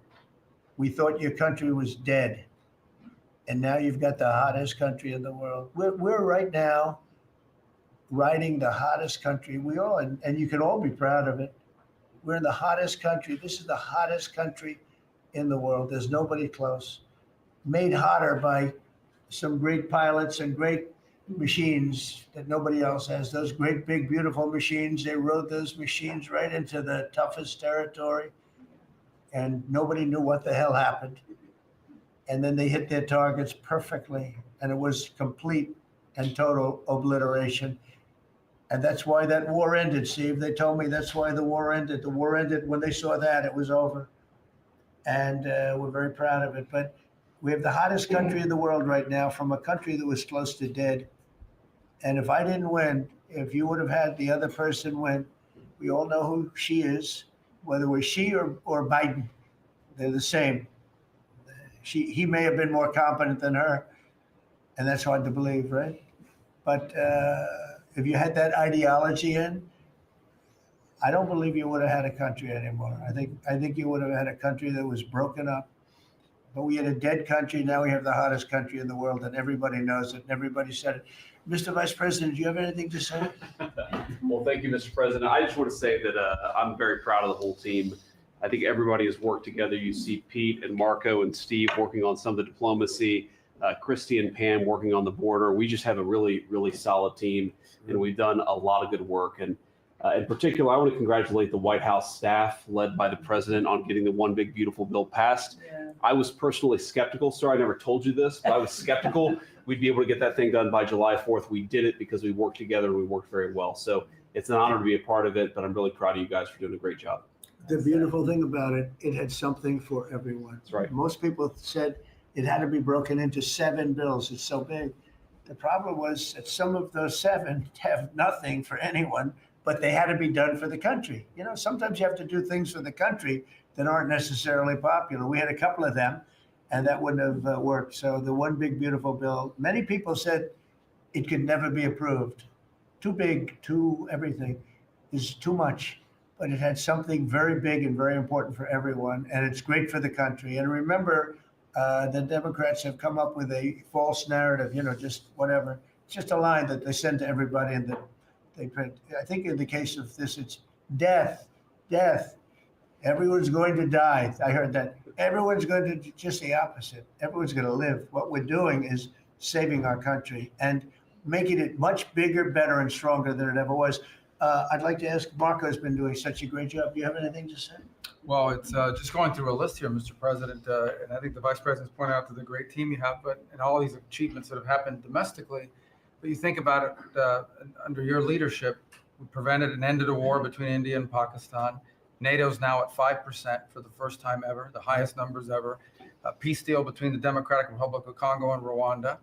We thought your country was dead, and now you've got the hottest country in the world. We're right now riding the hottest country. We all, and you can all be proud of it. We're in the hottest country. This is the hottest country in the world. There's nobody close. Made hotter by some great pilots and great machines that nobody else has. Those great, big, beautiful machines, they rode those machines right into the toughest territory. And nobody knew what the hell happened. And then they hit their targets perfectly. And it was complete and total obliteration. And that's why that war ended, Steve. They told me that's why the war ended. The war ended when they saw that, it was over. And we're very proud of it. But we have the hottest country in the world right now from a country that was close to dead. And if I didn't win, if you would have had the other person win, we all know who she is. Whether it was she or Biden, they're the same. He may have been more competent than her, and that's hard to believe, right? But if you had that ideology in, I don't believe you would have had a country anymore. I think you would have had a country that was broken up. But we had a dead country. Now we have the hottest country in the world, and everybody knows it, and everybody said it. Mr. Vice President, do you have anything to say? Well, thank you, Mr. President. I just want to say that I'm very proud of the whole team. I think everybody has worked together. You see Pete and Marco and Steve working on some of the diplomacy, Christy and Pam working on the border. We just have a really, really solid team, and we've done a lot of good work. And in particular, I want to congratulate the White House staff led by the president on getting the One Big Beautiful Bill passed. Yeah. I was personally skeptical. Sorry, I never told you this, but I was skeptical we'd be able to get that thing done by July 4th. We did it because we worked together and we worked very well. So it's an honor to be a part of it, but I'm really proud of you guys for doing a great job. The beautiful thing about it, it had something for everyone. That's right. Most people said it had to be broken into 7 bills. It's so big. The problem was that some of those 7 have nothing for anyone, but they had to be done for the country. You know, sometimes you have to do things for the country that aren't necessarily popular. We had a couple of them, and that wouldn't have worked. So the one big beautiful bill, many people said it could never be approved. Too big, too everything is too much. But it had something very big and very important for everyone, and it's great for the country. And remember, the Democrats have come up with a false narrative, just whatever. It's just a line that they send to everybody and that they print. I think in the case of this, it's death, death. Everyone's going to die. I heard that. Everyone's going to, just the opposite. Everyone's going to live. What we're doing is saving our country and making it much bigger, better, and stronger than it ever was. I'd like to ask, Marco's been doing such a great job. Do you have anything to say? Well, it's just going through a list here, Mr. President, and I think the Vice President's pointed out to the great team you have, but and all these achievements that have happened domestically. But you think about it, under your leadership, we prevented and ended a war between India and Pakistan. NATO's now at 5% for the first time ever, the highest numbers ever. A peace deal between the Democratic Republic of Congo and Rwanda.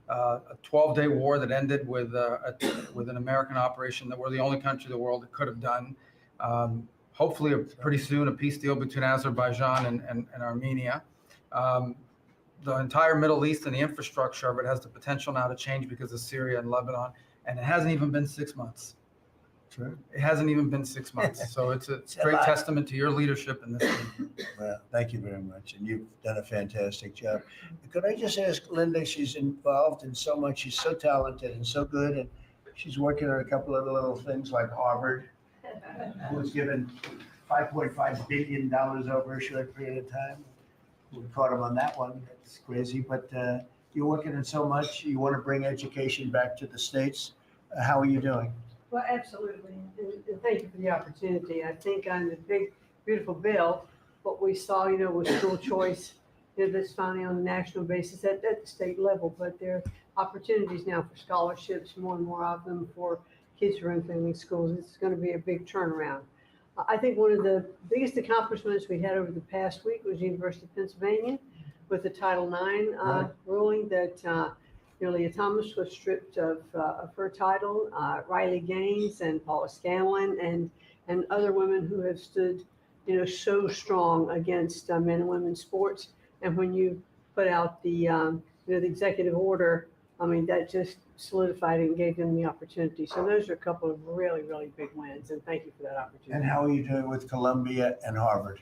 A 12-day war that ended with an American operation that we're the only country in the world that could have done. Hopefully, pretty soon, a peace deal between Azerbaijan and Armenia. The entire Middle East and the infrastructure of it has the potential now to change because of Syria and Lebanon, and it hasn't even been 6 months. True. It hasn't even been 6 months. So it's a a great lot. testament to your leadership in this. Well, thank you very much, and you've done a fantastic job. Could I just ask Linda? She's involved in so much. She's so talented and so good, and she's working on a couple of little things like Harvard, who was given $5.5 billion over a short period of time. We caught him on that one. That's crazy, but you're working on so much. You want to bring education back to the states. How are you doing? Well, absolutely, and thank you for the opportunity. I think on the big, beautiful bill, what we saw, was school choice, that's finally on a national basis at the state level, but there are opportunities now for scholarships, more and more of them for kids who are in family schools. It's going to be a big turnaround. I think one of the biggest accomplishments we had over the past week was University of Pennsylvania with the Title IX ruling that Leah Thomas was stripped of her title. Riley Gaines and Paula Scanlon and other women who have stood, so strong against men and women's sports. And when you put out the executive order, that just solidified it and gave them the opportunity. So those are a couple of really, really big wins. And thank you for that opportunity. And how are you doing with Columbia and Harvard?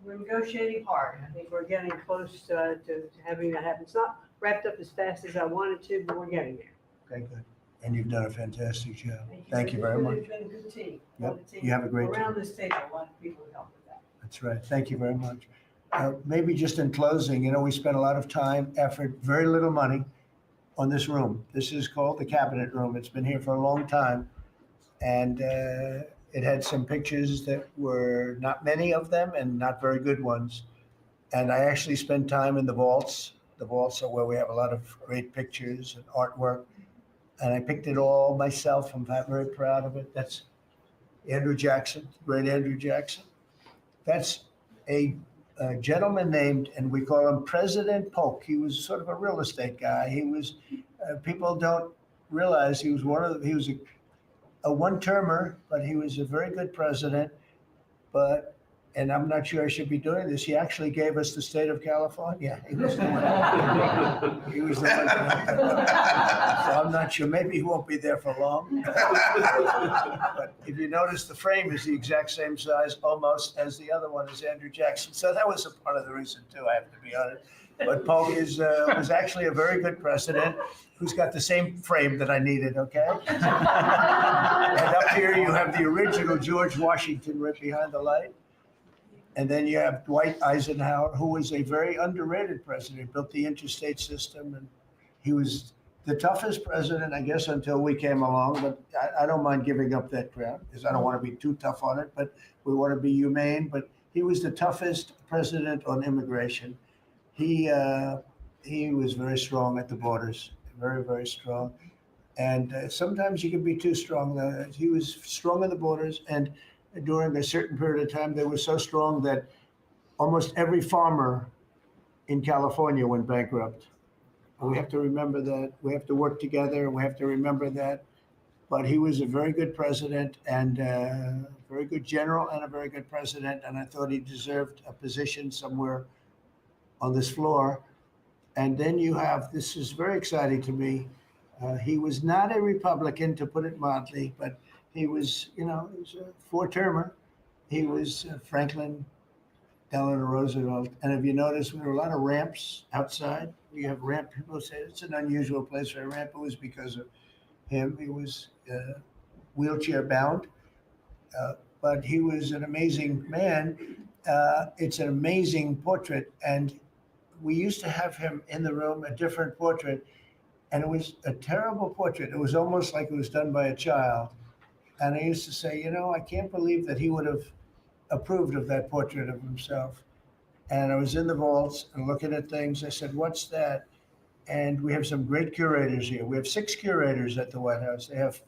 We're negotiating hard. I think we're getting close to having that happen. It's not wrapped up as fast as I wanted to, but we're getting there. Okay, good. And you've done a fantastic job. Thank you very much. It's been a good team. Yep, Good team. you have a great Around team. this table, a lot of people help with that. That's right. Thank you very much. Maybe just in closing, we spent a lot of time, effort, very little money on this room. This is called the Cabinet Room. It's been here for a long time. And it had some pictures that were not many of them and not very good ones. And I actually spent time in the vaults. The vaults are where we have a lot of great pictures and artwork. And I picked it all myself. I'm very proud of it. That's Andrew Jackson, great Andrew Jackson. That's a gentleman named, and we call him President Polk. He was sort of a real estate guy. He was, people don't realize he was he was a one-termer, but he was a very good president. And I'm not sure I should be doing this. He actually gave us the state of California. He was the one. He was the one. So I'm not sure. Maybe he won't be there for long. But if you notice, the frame is the exact same size almost as the other one is Andrew Jackson. So that was a part of the reason too, I have to be honest. But Polk was actually a very good president who's got the same frame that I needed, okay? And up here you have the original George Washington right behind the light. And then you have Dwight Eisenhower, who was a very underrated president, built the interstate system. And he was the toughest president, I guess, until we came along. But I don't mind giving up that crown because I don't want to be too tough on it, but we want to be humane. But he was the toughest president on immigration. He was very strong at the borders, very, very strong. And sometimes you can be too strong. He was strong at the borders, and during a certain period of time, they were so strong that almost every farmer in California went bankrupt. And we have to remember that. We have to work together, and we have to remember that. but he was a very good president and a very good general and a very good president. And I thought he deserved a position somewhere on this floor. And then you have, this is very exciting to me. He was not a Republican, to put it mildly, but he was, he was a four-termer. He was Franklin Delano Roosevelt. And if you notice, there were a lot of ramps outside. We have ramp, people say it's an unusual place for a ramp. It was because of him. He was wheelchair bound, but he was an amazing man. It's an amazing portrait. And we used to have him in the room, a different portrait. And it was a terrible portrait. It was almost like it was done by a child. And I used to say, I can't believe that he would have approved of that portrait of himself. And I was in the vaults and looking at things. I said, what's that? And we have some great curators here. We have 6 curators at the White House. They have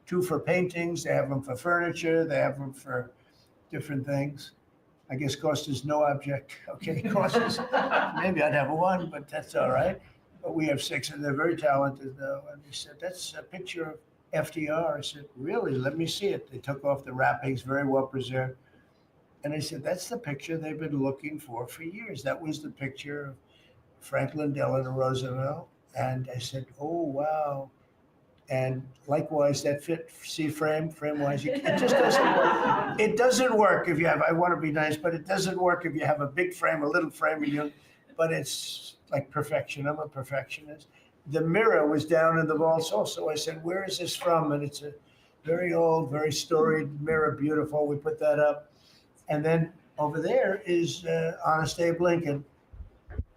2 for paintings. They have them for furniture. They have them for different things. I guess cost is no object. Okay, cost is, maybe I'd have 1, but that's all right. But we have 6, and they're very talented, though. And he said, that's a picture of FDR. I said, really? Let me see it. They took off the wrappings, very well preserved. And I said, that's the picture they've been looking for years. That was the picture of Franklin Delano Roosevelt. And I said, oh, wow. And likewise, that fit, see frame-wise, it just doesn't work. It doesn't work if you have, I want to be nice, but it doesn't work if you have a big frame, a little frame, but it's like perfection. I'm a perfectionist. The mirror was down in the vaults also. I said, where is this from? And it's a very old, very storied mirror, beautiful. We put that up. And then over there is Honest Abe Lincoln.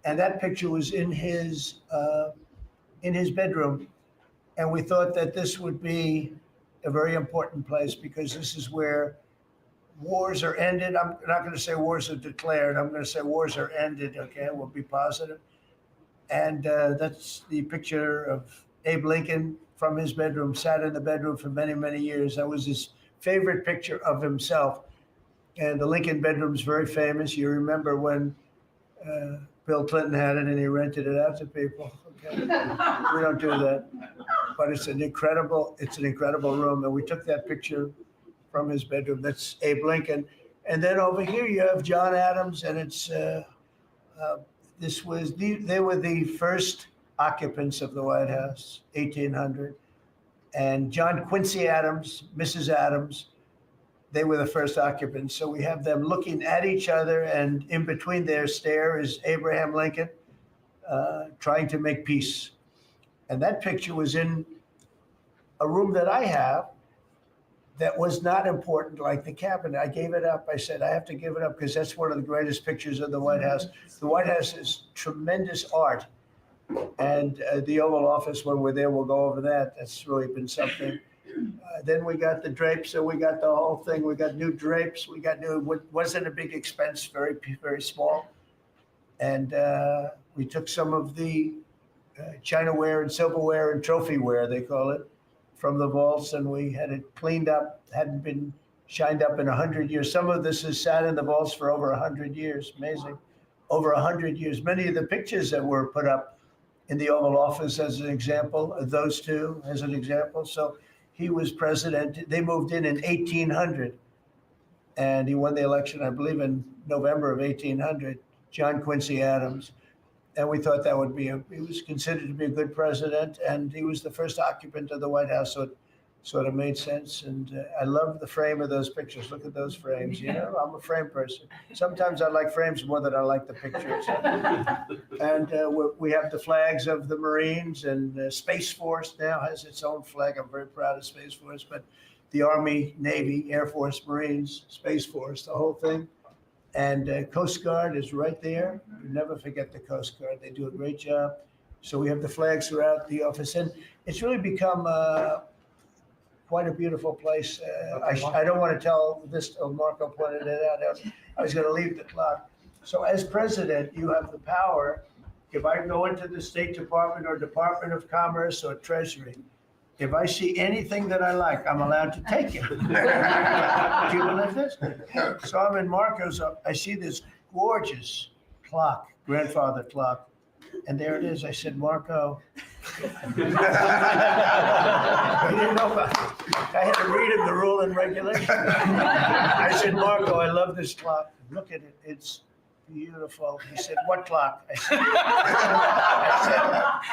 And that picture was in his bedroom. And we thought that this would be a very important place because this is where wars are ended. I'm not going to say wars are declared. I'm going to say wars are ended. Okay, we'll be positive. And that's the picture of Abe Lincoln from his bedroom, sat in the bedroom for many, many years. That was his favorite picture of himself. And the Lincoln bedroom's very famous. You remember when Bill Clinton had it and he rented it out to people. Okay, we don't do that. But it's an incredible room. And we took that picture from his bedroom. That's Abe Lincoln. And then over here you have John Adams, and it's they were the first occupants of the White House, 1800. And John Quincy Adams, Mrs. Adams, they were the first occupants. So we have them looking at each other, and in between their stare is Abraham Lincoln trying to make peace. And that picture was in a room that I have that was not important, like the cabinet. I gave it up. I said, I have to give it up because that's one of the greatest pictures of the White House. The White House is tremendous art. And the Oval Office, when we're there, we'll go over that. That's really been something. Then we got the drapes, so we got the whole thing. We got new drapes. We got new, wasn't a big expense, very, very small. And we took some of the chinaware and silverware and trophy-ware, they call it, from the vaults, and we had it cleaned up, hadn't been shined up in 100 years. Some of this has sat in the vaults for over 100 years, amazing. Over 100 years. Many of the pictures that were put up in the Oval Office as an example, those two as an example. So he was president, they moved in 1800, and he won the election, I believe, in November of 1800, John Quincy Adams. And we thought that would be, he was considered to be a good president, and he was the first occupant of the White House, so it sort of made sense. And I love the frame of those pictures. Look at those frames, I'm a frame person. Sometimes I like frames more than I like the pictures. And we have the flags of the Marines, and Space Force now has its own flag. I'm very proud of Space Force, but the Army, Navy, Air Force, Marines, Space Force, the whole thing. And Coast Guard is right there. You never forget the Coast Guard. They do a great job. So we have the flags throughout the office. And it's really become quite a beautiful place. I don't want to tell this, Marco pointed it out. I was going to leave the clock. So as president, you have the power. If I go into the State Department or Department of Commerce or Treasury, if I see anything that I like, I'm allowed to take it. Do you believe this? So I'm in Marco's, I see this gorgeous clock, grandfather clock. And there it is. I said, Marco. He didn't know about it. I had to read him the rule and regulation. I said, Marco, I love this clock. Look at it. It's beautiful. He said, what clock? I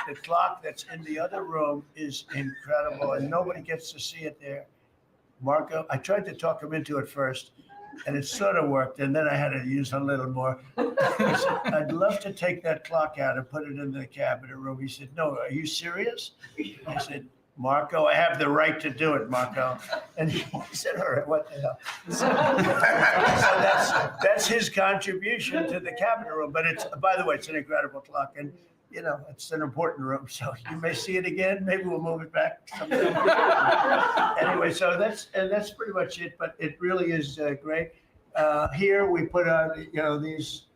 said, the clock that's in the other room is incredible and nobody gets to see it there. Marco, I tried to talk him into it first and it sort of worked. And then I had to use a little more. I said, I'd love to take that clock out and put it in the cabinet room. He said, no, are you serious? I said, Marco, I have the right to do it, Marco. And he said, all right, what the hell? So that's his contribution to the cabinet room. But it's, by the way, it's an incredible clock. And, you know, it's an important room. So you may see it again. Maybe we'll move it back sometime. Anyway, so that's pretty much it. But it really is great. Here we put on, you know, these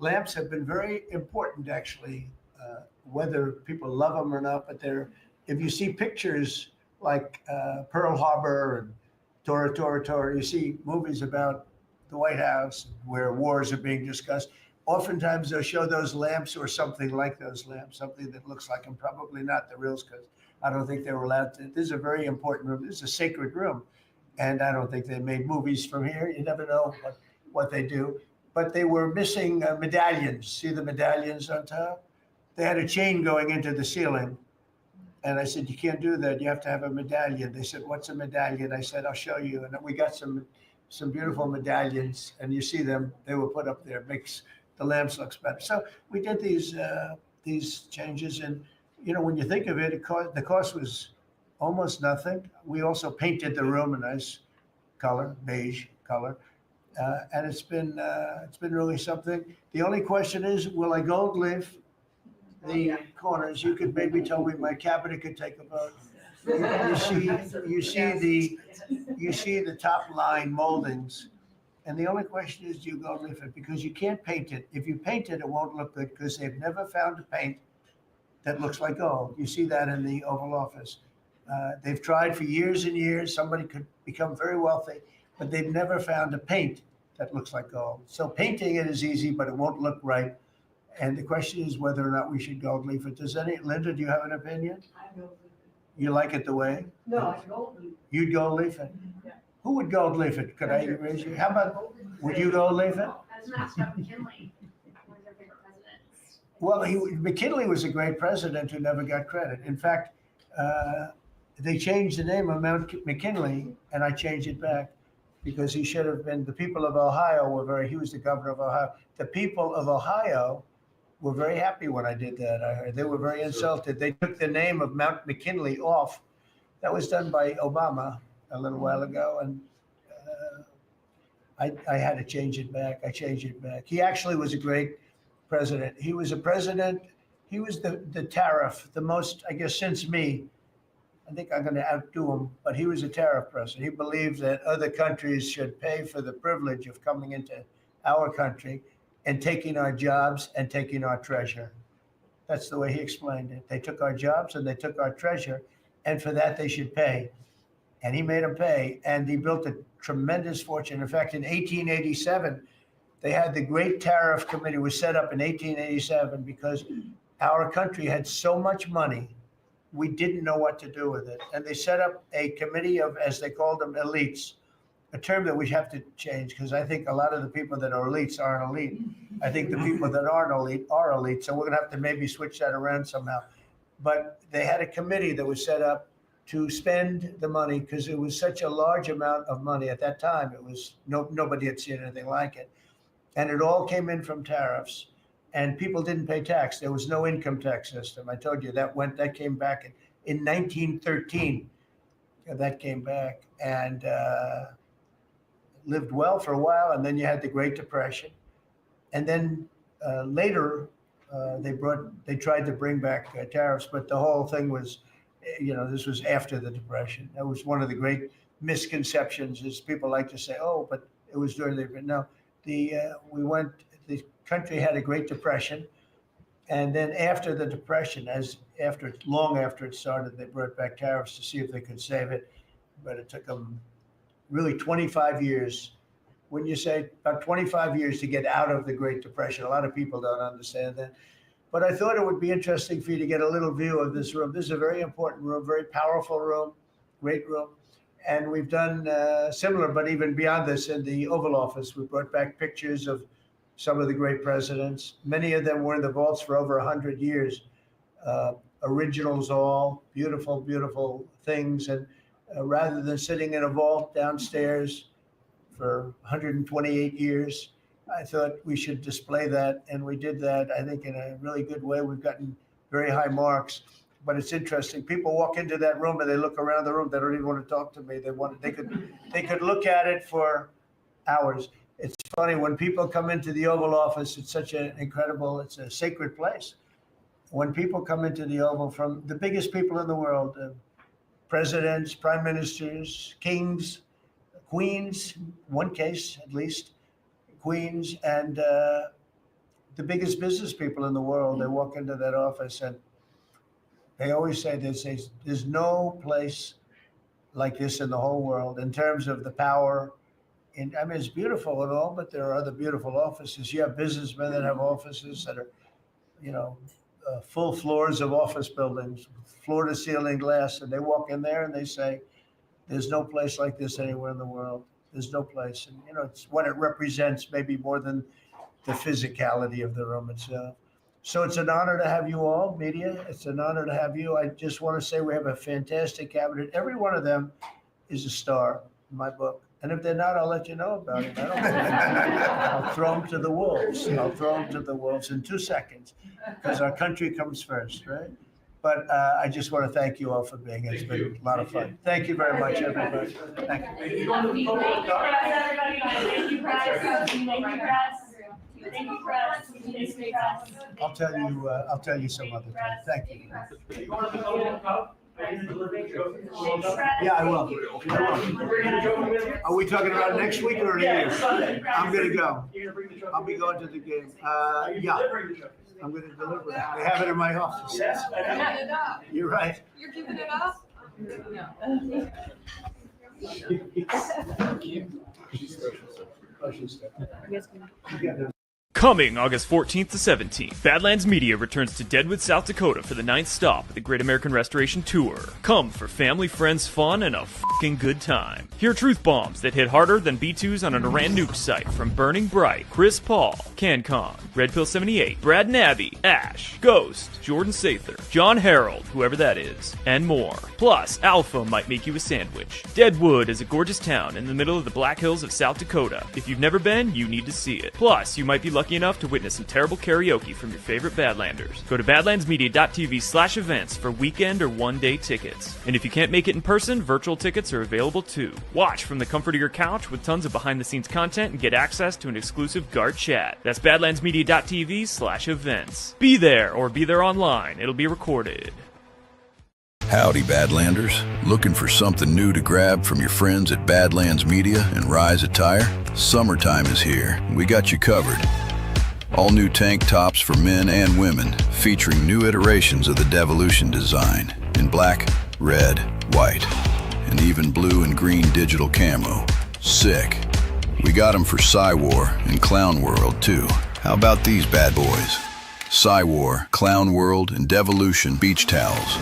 lamps have been very important, actually. Whether people love them or not, but if you see pictures like Pearl Harbor and Tora Tora Tora, you see movies about the White House where wars are being discussed. Oftentimes they'll show those lamps or something like those lamps, something that looks like them, probably not the reals, because I don't think they were allowed to. This is a very important room. This is a sacred room. And I don't think they made movies from here. You never know what they do. But they were missing medallions. See the medallions on top? They had a chain going into the ceiling. And I said, you can't do that. You have to have a medallion. They said, what's a medallion? I said, I'll show you. And we got some beautiful medallions. And you see them, they were put up there. It makes the lamps look better. So we did these changes. And, you know, when you think of it, the cost was almost nothing. We also painted the room a nice color, beige color. And it's been really something. The only question is, will I gold leaf the corners? You could maybe tell me my cabinet could take about. You see the top line moldings, and the only question is, do you gold leaf it? Because you can't paint it. If you paint it, it won't look good because they've never found a paint that looks like gold. You see that in the Oval Office. They've tried for years and years. Somebody could become very wealthy, but they've never found a paint that looks like gold. So painting it is easy, but it won't look right. And the question is whether or not we should gold leaf it. Linda, do you have an opinion? I gold leaf You like it the way? it. No, I gold leaf. You'd gold leaf it? Yeah. Who would gold leaf it? Could I raise you? How about, would you gold leaf it? I was gonna ask about McKinley. One of their favorite presidents. Well, McKinley was a great president who never got credit. In fact, they changed the name of Mount McKinley, and I changed it back because he should have been, the people of Ohio he was the governor of Ohio. The people of Ohio were very happy when I did that. I heard they were very insulted. They took the name of Mount McKinley off. That was done by Obama a little while ago, and I had to change it back. I changed it back. He actually was a great president. He was a president. He was the tariff, the most, I guess, since me. I think I'm going to outdo him, but he was a tariff president. He believed that other countries should pay for the privilege of coming into our country and taking our jobs and taking our treasure. That's the way he explained it. They took our jobs and they took our treasure, and for that they should pay. And he made them pay, and he built a tremendous fortune. In fact, in 1887, they had the Great Tariff Committee was set up in 1887 because our country had so much money, we didn't know what to do with it. And they set up a committee of, as they called them, elites, a term that we have to change because I think a lot of the people that are elites aren't elite. I think the people that aren't elite are elite. So we're gonna have to maybe switch that around somehow. But they had a committee that was set up to spend the money because it was such a large amount of money at that time. It was, nobody had seen anything like it. And it all came in from tariffs. And people didn't pay tax. There was no income tax system. I told you that came back in 1913. That came back and lived well for a while. And then you had the Great Depression. And then later they tried to bring back tariffs, but the whole thing was, this was after the Depression. That was one of the great misconceptions is people like to say, oh, but it was during the, no, the country had a Great Depression. And then after the Depression, long after it started, they brought back tariffs to see if they could save it. But it took them really 25 years when you say about 25 years to get out of the Great Depression. A lot of people don't understand that. But I thought it would be interesting for you to get a little view of this room. This is a very important room, very powerful room, great room. And we've done similar, but even beyond this, in the Oval Office. We brought back pictures of some of the great presidents. Many of them were in the vaults for over 100 years. Originals all, beautiful, beautiful things. And rather than sitting in a vault downstairs for 128 years, I thought we should display that. And we did that, I think, in a really good way. We've gotten very high marks. But it's interesting. People walk into that room and they look around the room. They don't even want to talk to me. They could look at it for hours. It's funny when people come into the Oval Office. It's such an incredible. It's a sacred place. When people come into the Oval from the biggest people in the world, presidents, prime ministers, kings, queens, one case at least, queens, and the biggest business people in the world, they walk into that office and they always say there's no place like this in the whole world in terms of the power. And I mean, it's beautiful and all, but there are other beautiful offices. You have businessmen that have offices that are, full floors of office buildings, floor to ceiling glass. And they walk in there and they say, there's no place like this anywhere in the world. There's no place. And, it's what it represents, maybe more than the physicality of the room itself. So it's an honor to have you all, media. It's an honor to have you. I just want to say we have a fantastic cabinet. Every one of them is a star in my book. And if they're not, I'll let you know about it. I don't I'll throw them to the wolves. I'll throw them to the wolves in 2 seconds because our country comes first, right? But I just want to thank you all for being here. It's been a lot of fun. Thank you very much, everybody. Thank you. Thank you, press. Thank you, press. I'll tell you some other time. Thank you. Yeah, I will. Are we talking about next week or next week? I'm gonna go. I'll be going to the game. Yeah, I'm gonna deliver it. They have it in my office. You're right. You're giving it up? No. Coming August 14th to 17th, Badlands Media returns to Deadwood, South Dakota for the 9th stop of the Great American Restoration Tour. Come for family, friends, fun, and a f***ing good time. Hear truth bombs that hit harder than B2s on an Iran nuke site from Burning Bright, Chris Paul, CanCon, Red Pill 78, Brad Nabby, Ash, Ghost, Jordan Sather, John Harold, whoever that is, and more. Plus, Alpha might make you a sandwich. Deadwood is a gorgeous town in the middle of the Black Hills of South Dakota. If you've never been, you need to see it. Plus, you might be lucky enough to witness some terrible karaoke from your favorite Badlanders. Go to badlandsmedia.tv/events for weekend or one-day tickets. And if you can't make it in person, virtual tickets are available too. Watch from the comfort of your couch with tons of behind-the-scenes content and get access to an exclusive guard chat. That's badlandsmedia.tv/events. Be there or be there online. It'll be recorded. Howdy, Badlanders. Looking for something new to grab from your friends at Badlands Media and Rise Attire? Summertime is here. We got you covered. All new tank tops for men and women, featuring new iterations of the Devolution design in black, red, white, and even blue and green digital camo. Sick. We got them for Psywar and Clown World too. How about these bad boys? Psywar, Clown World, and Devolution beach towels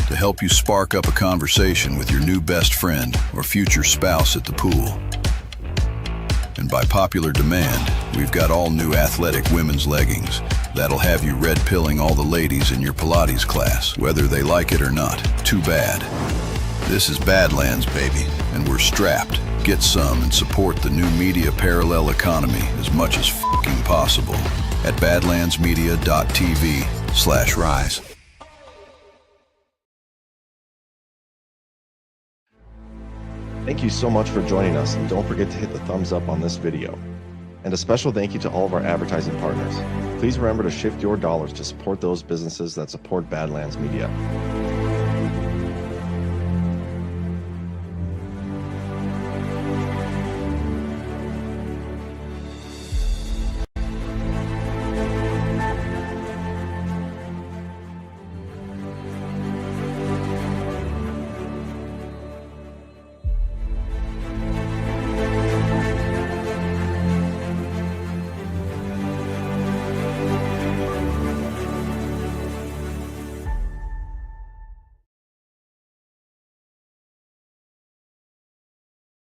to help you spark up a conversation with your new best friend or future spouse at the pool. And by popular demand, we've got all new athletic women's leggings that'll have you red pilling all the ladies in your Pilates class, whether they like it or not. Too bad. This is Badlands, baby, and we're strapped. Get some and support the new media parallel economy as much as f***ing possible at badlandsmedia.tv/rise. Thank you so much for joining us, and don't forget to hit the thumbs up on this video. And a special thank you to all of our advertising partners. Please remember to shift your dollars to support those businesses that support Badlands Media.